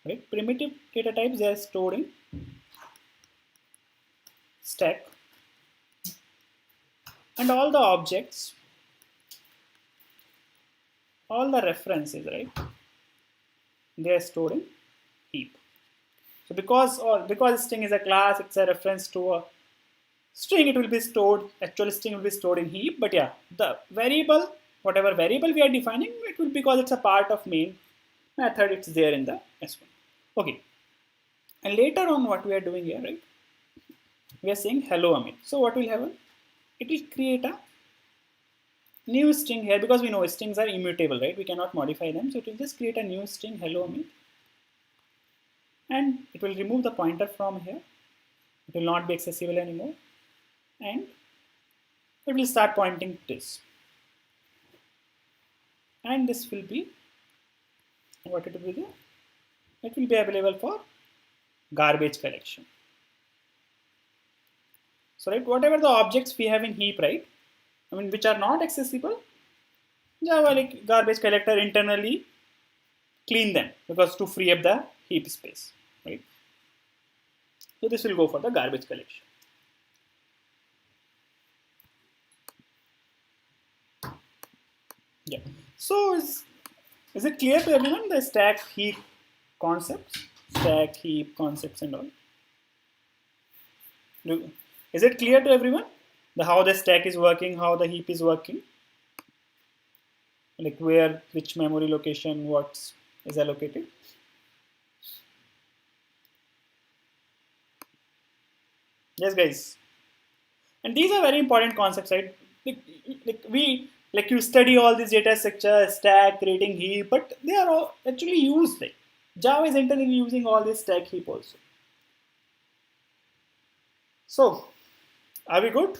right? Primitive data types, they are stored in stack, and all the objects, all the references, right? They are stored in heap. So because string is a class, it's a reference to a string, it will be stored, actual string will be stored in heap. But yeah, the variable, whatever variable we are defining, it will, because it's a part of main method, it's there in the S1. Okay. And later on, what we are doing here, right? We are saying hello Amit. So what will happen? It will create a new string here, because we know strings are immutable, right? We cannot modify them. So it will just create a new string, hello Amit. And it will remove the pointer from here. It will not be accessible anymore. And it will start pointing to this. And this will be, what it will be? It will be available for garbage collection. So right, whatever the objects we have in heap, right? I mean, which are not accessible, Java like garbage collector internally clean them, because to free up the heap space, right? So this will go for the garbage collection. Yeah. So is it clear to everyone, the stack heap concepts, and all? Is it clear to everyone how the stack is working, how the heap is working, like where, which memory location, what is allocated? Yes, guys. And these are very important concepts, right? Like you study all these data structure, stack, creating heap, but they are all actually used. Like Java is internally using all this stack heap also. So, are we good?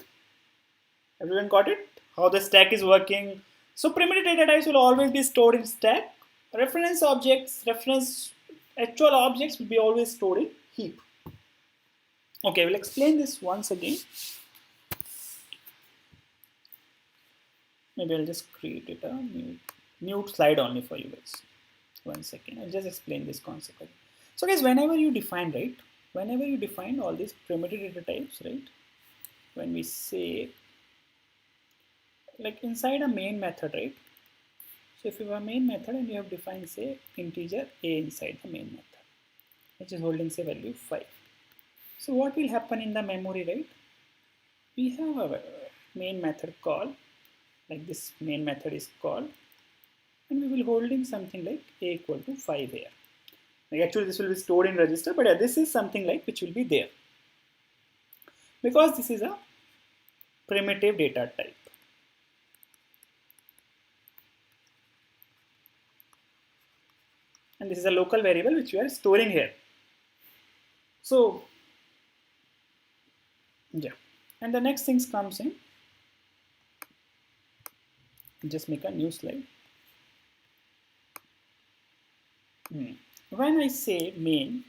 Everyone got it? How the stack is working? So primitive data types will always be stored in stack. Reference objects, reference actual objects will be always stored in heap. Okay, we'll explain this once again. Maybe I'll just create it a new slide only for you guys. 1 second. I'll just explain this concept. So guys, whenever you define all these primitive data types, right? When we say, like inside a main method, right? So if you have a main method and you have defined say integer a inside the main method, which is holding say value 5. So what will happen in the memory, right? We have a main method call, like this main method is called, and we will holding something like a equal to 5 here. Like actually this will be stored in register, but yeah, this is something like which will be there, because this is a primitive data type. And this is a local variable which we are storing here. So yeah, and the next things comes in. Just make a new slide. When I say main,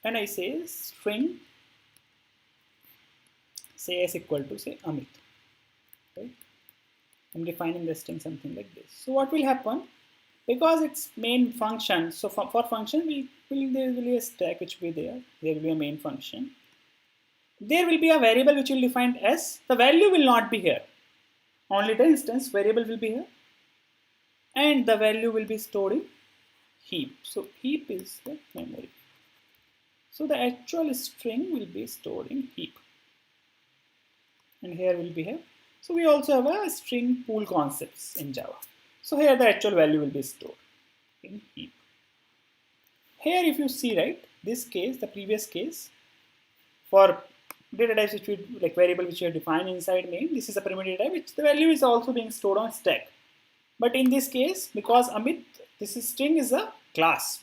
and I say string, say s equal to say Amit, right? I'm defining the string something like this. So what will happen? Because it's main function, so for function there will be a stack which will be there. There will be a main function. There will be a variable which will define s. The value will not be here. Only the instance variable will be here, and the value will be stored in heap. So heap is the memory. So the actual string will be stored in heap, and here will be here. So we also have a string pool concepts in Java. So here the actual value will be stored in heap. Here if you see, right, this case, the previous case, for data types which we like variable which we have defined inside main, this is a primitive type which the value is also being stored on stack. But in this case, because Amit, this is string is a class.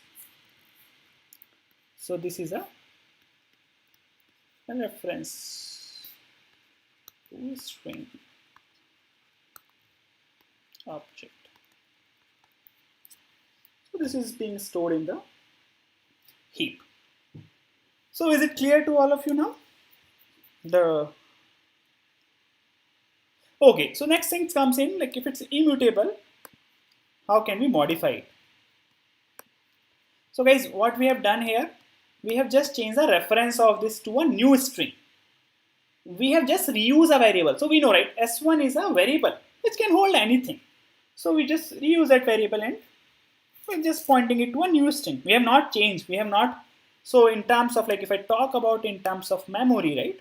So this is a reference to string object. So this is being stored in the heap. So is it clear to all of you now? Okay, so next thing comes in, like if it's immutable, how can we modify it? So guys, what we have done here, we have just changed the reference of this to a new string. We have just reused a variable. So we know, right, S1 is a variable which can hold anything. So we just reuse that variable and we're just pointing it to a new string. We have not changed. We have not. So in terms of, like, if I talk about in terms of memory, right,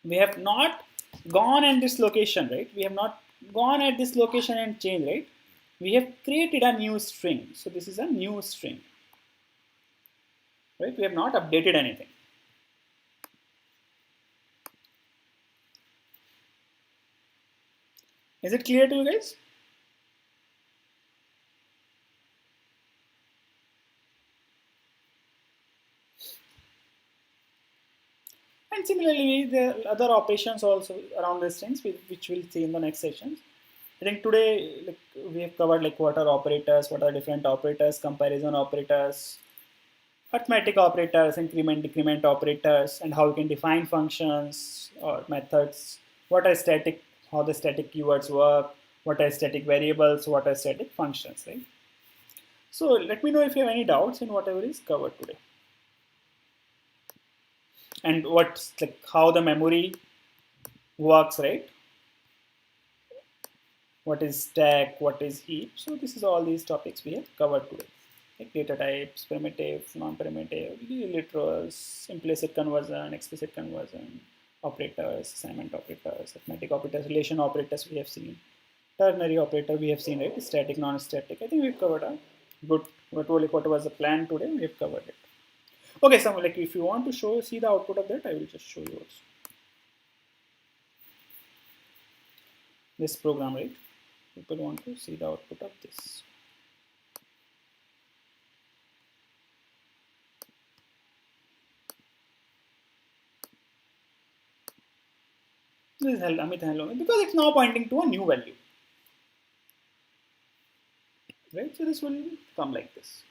we have not gone at this location, right? We have not gone at this location and changed, right? We have created a new string. So this is a new string, right? We have not updated anything. Is it clear to you guys? And similarly, the other operations also around the strings, which we'll see in the next sessions. I think today, like, we have covered like what are operators, what are different operators, comparison operators, arithmetic operators, increment decrement operators, and how you can define functions or methods, what are static, how the static keywords work, what are static variables, what are static functions, right? So let me know if you have any doubts in whatever is covered today. And what's like how the memory works, right? What is stack, what is heap. So this is all these topics we have covered today, like data types, primitive, non-primitive, literals, implicit conversion, explicit conversion, operators, assignment operators, arithmetic operators, relation operators we have seen, ternary operator we have seen, right? Static, non-static. I think we've covered a good, what was the plan today, we have covered it. Okay, so like if you want to see the output of that, I will just show you also. This program, right? People want to see the output of this. This is Amit hello, because it's now pointing to a new value, right? So this will come like this.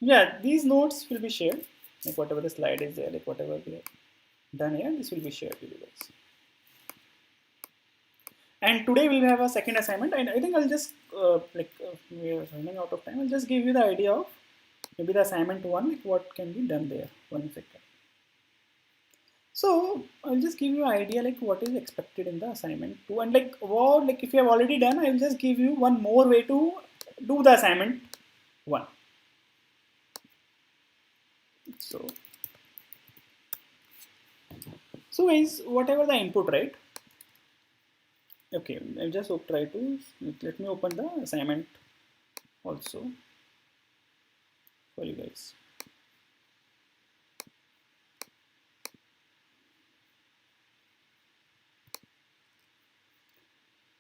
Yeah, these notes will be shared, like whatever the slide is there, like whatever we have done here, this will be shared with you guys. And today we'll have a second assignment, and I think I'll just we are running out of time. I'll just give you the idea of maybe the assignment one, like what can be done there. 1 second. So I'll just give you an idea like what is expected in the assignment two, and like what, like if you have already done, I will just give you one more way to do the assignment one. So guys, whatever the input, right? Okay, I'll just try to let me open the assignment also for you guys.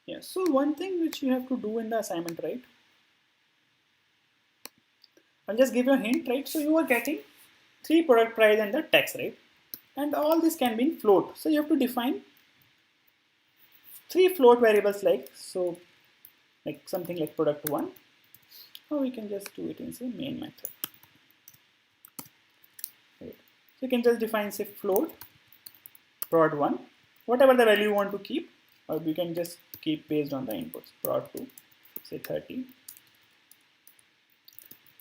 Yeah, so one thing which you have to do in the assignment, right? I'll just give you a hint, right? So you are getting 3 product price and the tax, right? And all this can be in float. So you have to define 3 float variables, like so, like something like product 1, or we can just do it in say main method. Right. So you can just define say float product 1, whatever the value you want to keep, or we can just keep based on the inputs. Prod 2, say 30,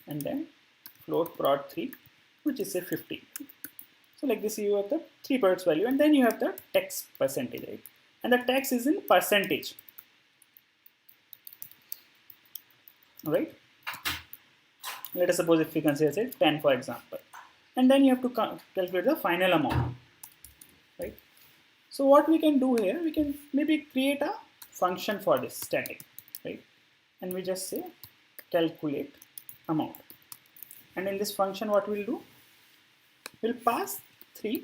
and then float prod 3, which is say 50. So like this, you have the 3 products value, and then you have the tax percentage, right? And the tax is in percentage, right? Let us suppose if we consider say 10 for example, and then you have to calculate the final amount, right? So what we can do here, we can maybe create a function for this static, right? And we just say calculate amount, and in this function what we'll do, we'll pass 3.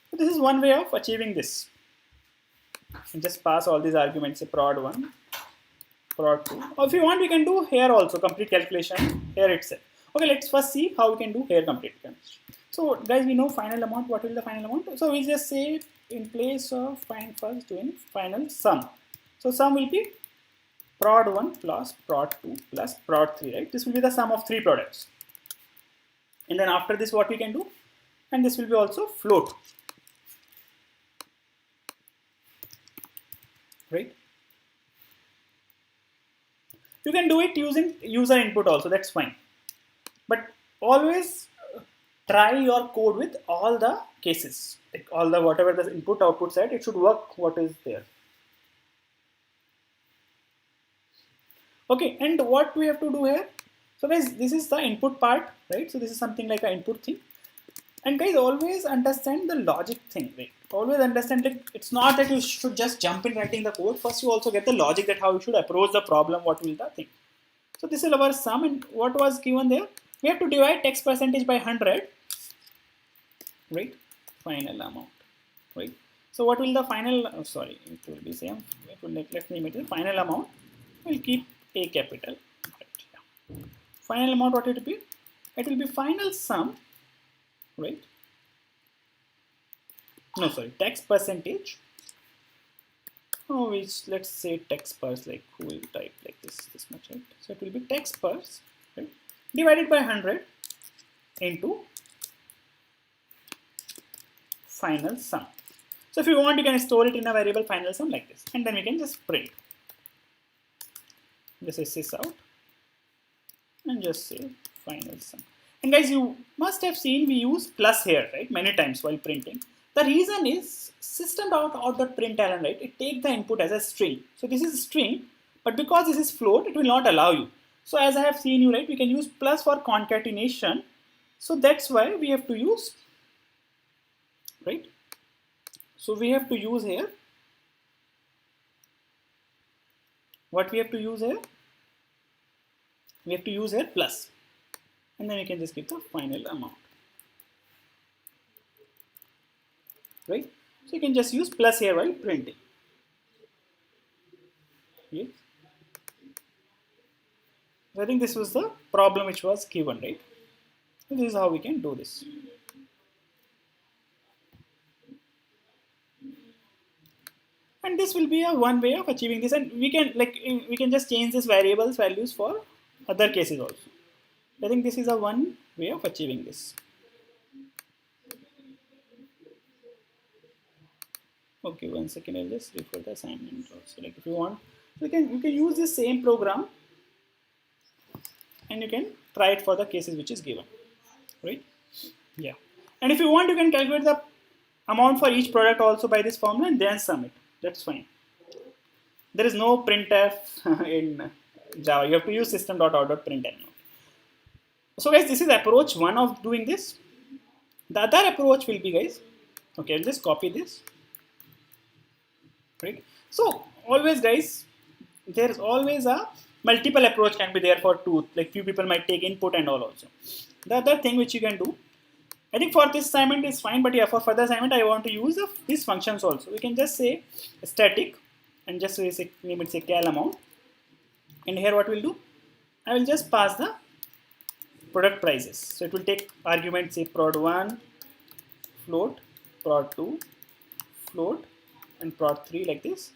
So this is one way of achieving this. And just pass all these arguments, say prod 1, prod 2. Or if you want, we can do here also complete calculation here itself. Okay, let's first see how we can do here complete calculation. So guys, we know final amount. What will the final amount? So we'll just say in place of first doing final sum. So sum will be prod 1 plus prod 2 plus prod 3, right? This will be the sum of 3 products. And then after this, what we can do? And this will be also float, right? You can do it using user input also, that's fine. But always try your code with all the cases, like all the whatever the input output side, it should work what is there. Okay, and what we have to do here? So guys, this is the input part, right? So this is something like an input thing. And guys, always understand the logic thing, right? Always understand, like, it's not that you should just jump in writing the code. First, you also get the logic that how you should approach the problem, what will the thing. So this is our sum, and what was given there? We have to divide tax percentage by 100, right? Final amount, right? So what will the final, oh, sorry, it will be same. It will let me make the final amount. We'll keep A capital. Right, yeah. Final amount, what it will be? It will be final sum, right? No, sorry, tax percentage. Oh, which let's say tax pers, like who will type like this much, right? So it will be tax pers, right? Divided by 100 into final sum. So if you want, you can store it in a variable final sum like this, and then we can just print. Just say sys out, and just say final sum. And guys, you must have seen we use plus here, right? Many times while printing. The reason is system.out.println, right? It takes the input as a string. So this is a string, but because this is float, it will not allow you. So as I have seen you, right, we can use plus for concatenation. So that's why we have to use, right? So we have to use here. What we have to use here? We have to use here plus. And then we can just give the final amount. Right? So you can just use plus here while printing. Yes. I think this was the problem which was given, right? So this is how we can do this. And this will be a one way of achieving this, and we can just change this variables values for other cases also. I think this is a one way of achieving this. Okay, 1 second, I'll just refer the assignment also. Like if you want, you can use the same program and you can try it for the cases which is given, right? Yeah. And if you want, you can calculate the amount for each product also by this formula and then sum it. That's fine. There is no printf in Java. You have to use system.out.println. So guys, this is approach one of doing this. The other approach will be, guys, okay, I'll just copy this. Right. So always, guys, there is always a multiple approach can be there for two. Like few people might take input and all also. The other thing which you can do, I think for this assignment is fine, but yeah, for further assignment I want to use these functions also. We can just say static and just say name it say cal amount. And here what we'll do, I will just pass the product prices. So it will take argument say prod 1, float, prod 2, float, and prod 3 like this,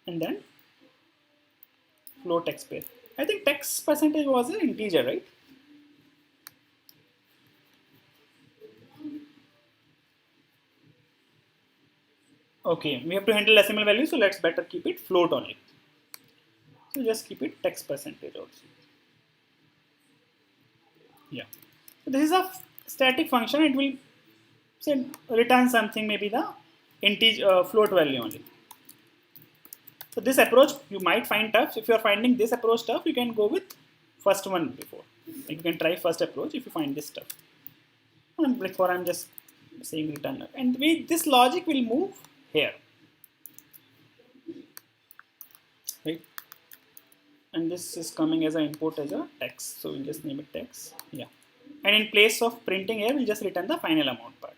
and then float tax pair. I think tax percentage was an integer, right? Okay, we have to handle decimal value, so let's better keep it float only. So just keep it text percentage also. Yeah. So this is a static function. It will say return something, maybe the integer float value only. So this approach you might find tough. If you are finding this approach tough, you can go with first one before. Like you can try first approach if you find this tough. And before I'm just saying return. And this logic will move here. Right? And this is coming as an input as a text. So we'll just name it text. Yeah. And in place of printing here, we'll just return the final amount part.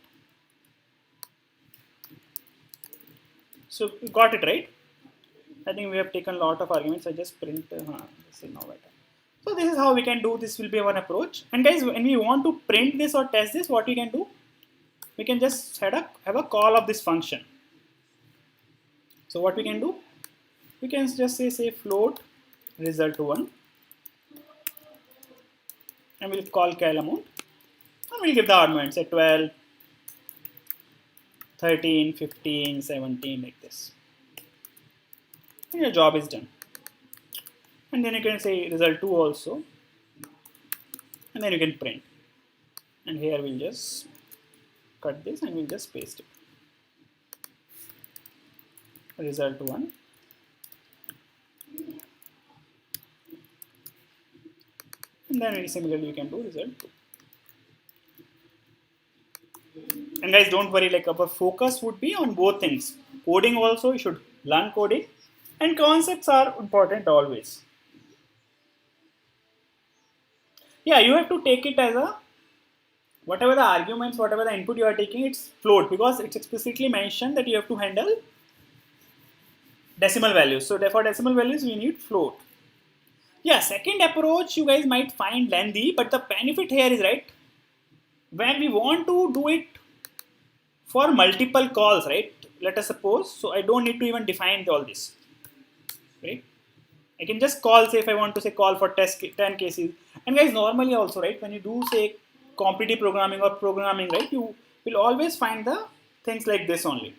So you got it right. I think we have taken a lot of arguments. I just print. This is now better. So this is how we can do. This will be one approach. And guys, when we want to print this or test this, what we can do? We can just have a call of this function. So what we can do? We can just say float result 1, and we'll call cal amount, and we'll give the arguments say 12, 13, 15, 17, like this. And your job is done. And then you can say result 2 also, and then you can print. And here we'll just cut this and we'll just paste it. Result 1. And then similarly you can do result 2. And guys, don't worry, like our focus would be on both things. Coding also, you should learn coding, and concepts are important always. Yeah, you have to take it as a, whatever the arguments, whatever the input you are taking, it's float, because it's explicitly mentioned that you have to handle decimal values. So for decimal values, we need float. Yeah, second approach you guys might find lengthy, but the benefit here is, right, when we want to do it for multiple calls, right? Let us suppose, so I don't need to even define all this, right? I can just call, say if I want to say call for 10 cases. And guys, normally also, right, when you do say competitive programming or programming, right, you will always find the things like this only.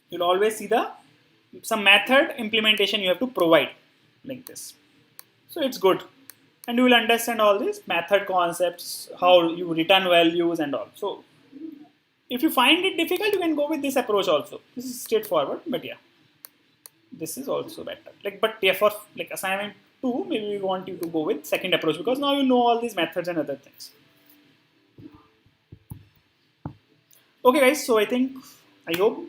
You'll always see the some method implementation you have to provide like this. So it's good. And you will understand all these method concepts, how you return values and all. So if you find it difficult, you can go with this approach also. This is straightforward, but yeah, this is also better. Like, but yeah, for like assignment 2, maybe we want you to go with second approach, because now you know all these methods and other things. Okay guys, so I hope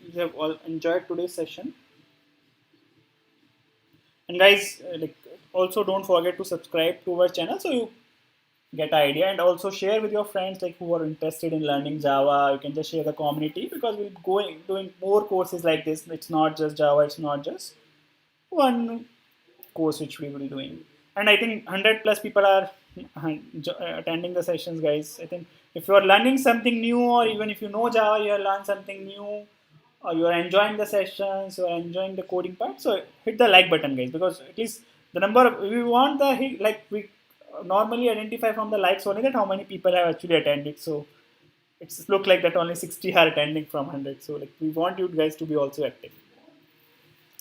you have all enjoyed today's session. And guys, like also don't forget to subscribe to our channel so you get idea, and also share with your friends like who are interested in learning Java. You can just share the community, because we'll go doing more courses like this. It's not just Java, it's not just one course which we will be doing. And I think 100 plus people are attending the sessions, guys. I think if you are learning something new, or even if you know Java, you have learned something new, or you are enjoying the sessions, you are enjoying the coding part, so hit the like button, guys, because at least the number we want the like we normally identify from the likes only that how many people have actually attended. So it's look like that only 60 are attending from 100. So like we want you guys to be also active.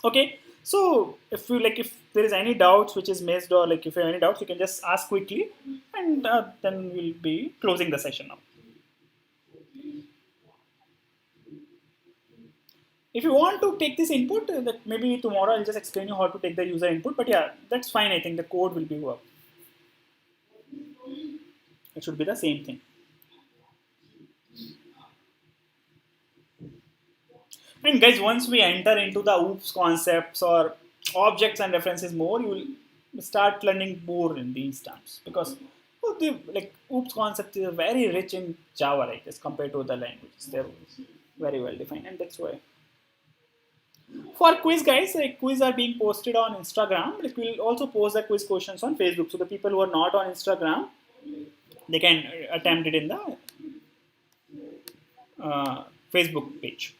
Okay, so if you like, if there is any doubts which is missed, or like if you have any doubts, you can just ask quickly, and then we'll be closing the session now. If you want to take this input, that maybe tomorrow I'll just explain you how to take the user input. But yeah, that's fine. I think the code will be work. It should be the same thing. And guys, once we enter into the OOPS concepts or objects and references more, you will start learning more in these terms, because the like OOPS concept is very rich in Java, right, as compared to other languages. They're very well defined, and that's why. For quiz, guys, like quiz are being posted on Instagram. Like we'll also post the quiz questions on Facebook. So the people who are not on Instagram, they can attempt it in the Facebook page.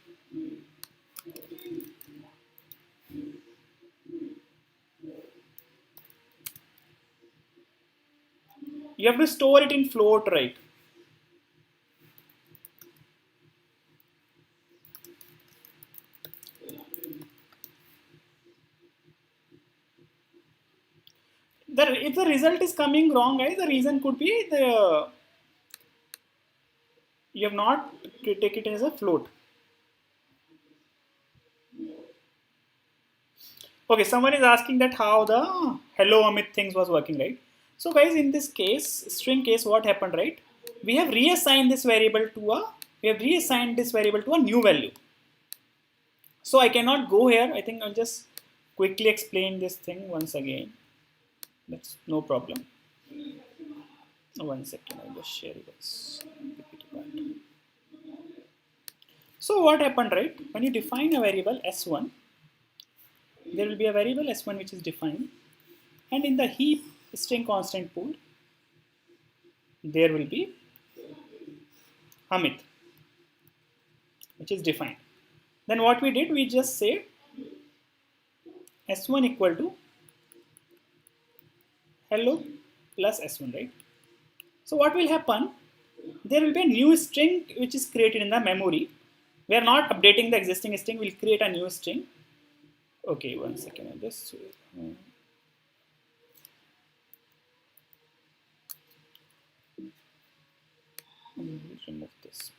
You have to store it in float, right? if the result is coming wrong, guys, the reason could be you have not take it as a float. Okay, someone is asking that how the hello Amit things was working, right? So guys, in this case, string case, what happened, right? We have reassigned this variable to a new value. So I cannot go here. I think I'll just quickly explain this thing once again. That's no problem. One second, I'll just share this. So what happened, right? When you define a variable s1, there will be a variable s1 which is defined, and in the heap string constant pool, there will be Amit, which is defined. Then what we did, we just say s1 equal to hello plus s1, right? So what will happen? There will be a new string which is created in the memory. We are not updating the existing string. We'll create a new string. Okay, one second. I'll just remove this.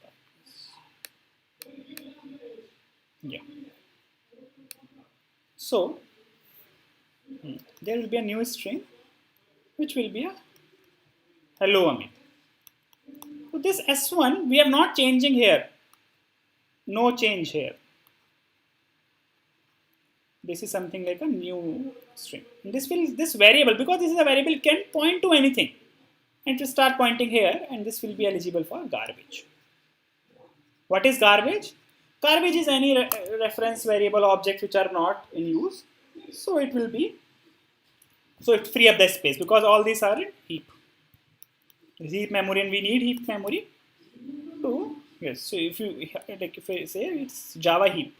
Yeah. So there will be a new string which will be a hello Amit. So this s1 we are not changing here. No change here. This is something like a new string. And this variable, because this is a variable, can point to anything. And to start pointing here, and this will be eligible for garbage. What is garbage? Garbage is any reference variable objects which are not in use. So it will be, so it free up the space because all these are in heap. Heap memory, and we need heap memory to, yes. So if you like, if I say it's Java heap.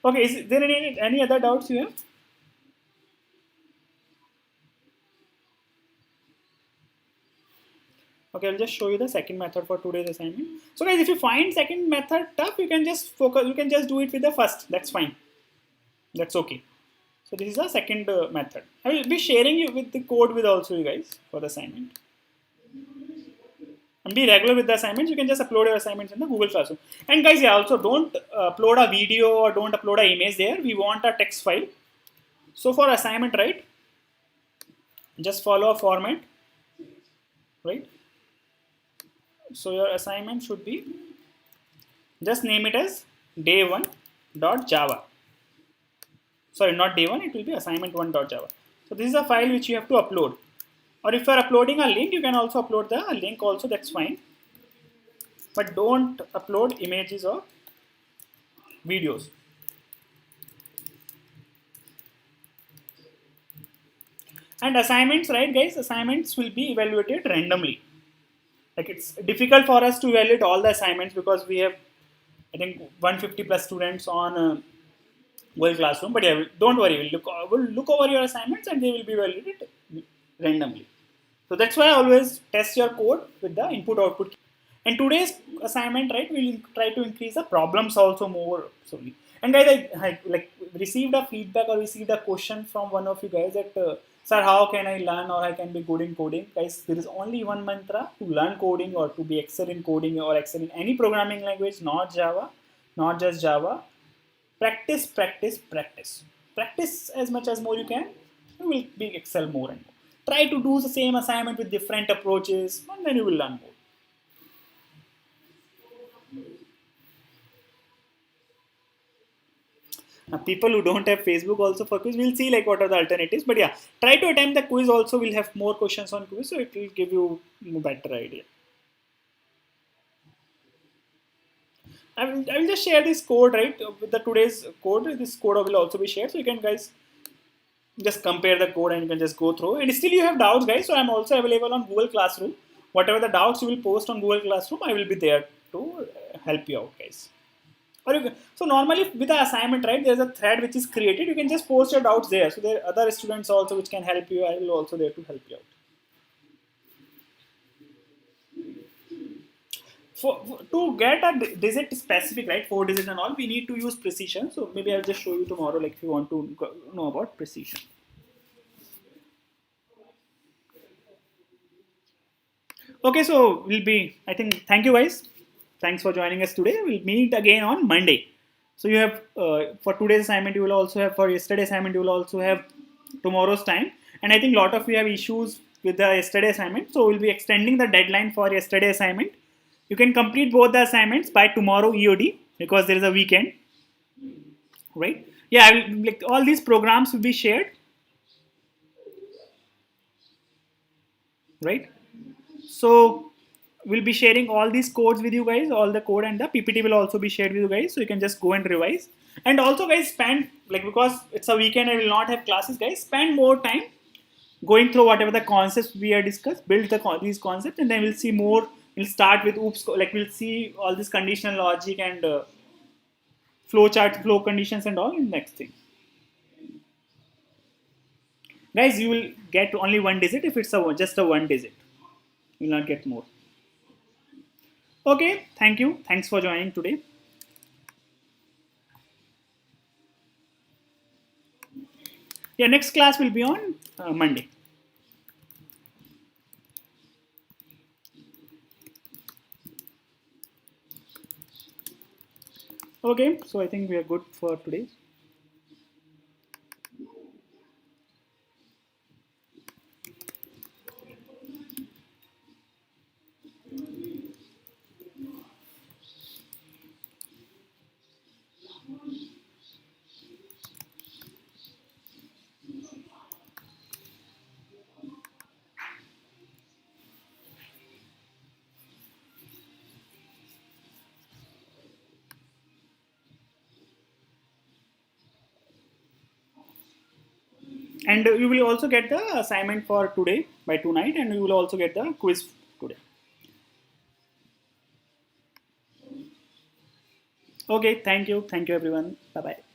Okay, is there any other doubts you have? Okay, I'll just show you the second method for today's assignment. So guys, if you find second method tough, you can just focus, you can just do it with the first. That's fine. That's okay. So this is the second method. I will be sharing you with the code with also you guys for the assignment. And be regular with the assignments. You can just upload your assignments in the Google Classroom. And guys, yeah, also don't upload a video or don't upload an image there. We want a text file. So for assignment, right, just follow a format, right? So your assignment should be, just name it as day1.java. Sorry, not day1, it will be assignment1.java. So this is a file which you have to upload. Or if you are uploading a link, you can also upload the link also, that's fine. But don't upload images or videos. And assignments, right guys, assignments will be evaluated randomly. Like it's difficult for us to evaluate all the assignments because we have, I think, 150 plus students on Google Classroom. But yeah, don't worry, we'll look over your assignments and they will be evaluated randomly. So that's why I always test your code with the input-output. And today's assignment, right, we'll try to increase the problems also more slowly. And guys, I like received a feedback or received a question from one of you guys that, sir, how can I learn or I can be good in coding? Guys, there is only one mantra to learn coding or to be excel in coding or excel in any programming language, not Java, not just Java. Practice, practice, practice. Practice as much as more you can, you will be excel more and more. Try to do the same assignment with different approaches, and then you will learn more. Now, people who don't have Facebook also for quiz, we'll see like what are the alternatives. But yeah, try to attempt the quiz also. We'll have more questions on quiz, so it will give you a better idea. I will just share this code, right, with the today's code. This code will also be shared, so you can guys just compare the code and you can just go through. And still you have doubts, guys, so I'm also available on Google Classroom. Whatever the doubts you will post on Google Classroom, I will be there to help you out, guys. Or you can, so normally with the assignment, right, there's a thread which is created. You can just post your doubts there. So there are other students also which can help you. I will also there to help you out. To get a digit specific, right, 4 digits and all, we need to use precision. So maybe I'll just show you tomorrow, like if you want to know about precision. Okay, so we'll be, I think, thank you guys. Thanks for joining us today. We'll meet again on Monday. So you have, for today's assignment, you will also have, for yesterday's assignment, you will also have tomorrow's time. And I think a lot of you have issues with the yesterday assignment. So we'll be extending the deadline for yesterday assignment. You can complete both the assignments by tomorrow EOD because there is a weekend, right? Yeah, I will, like, all these programs will be shared, right? So we'll be sharing all these codes with you guys, all the code and the PPT will also be shared with you guys. So you can just go and revise. And also guys, spend, like, because it's a weekend, I will not have classes, guys, spend more time going through whatever the concepts we are discussed, build these concepts, and then we'll see more. We'll start with oops, like we'll see all this conditional logic and flow chart, flow conditions and all in next thing. Guys, you will get only one digit if it's just a one digit. You will not get more. Okay, thank you. Thanks for joining today. Yeah, next class will be on Monday. Okay, so I think we are good for today. And you will also get the assignment for today by tonight, and you will also get the quiz today. Okay, thank you. Thank you, everyone. Bye bye.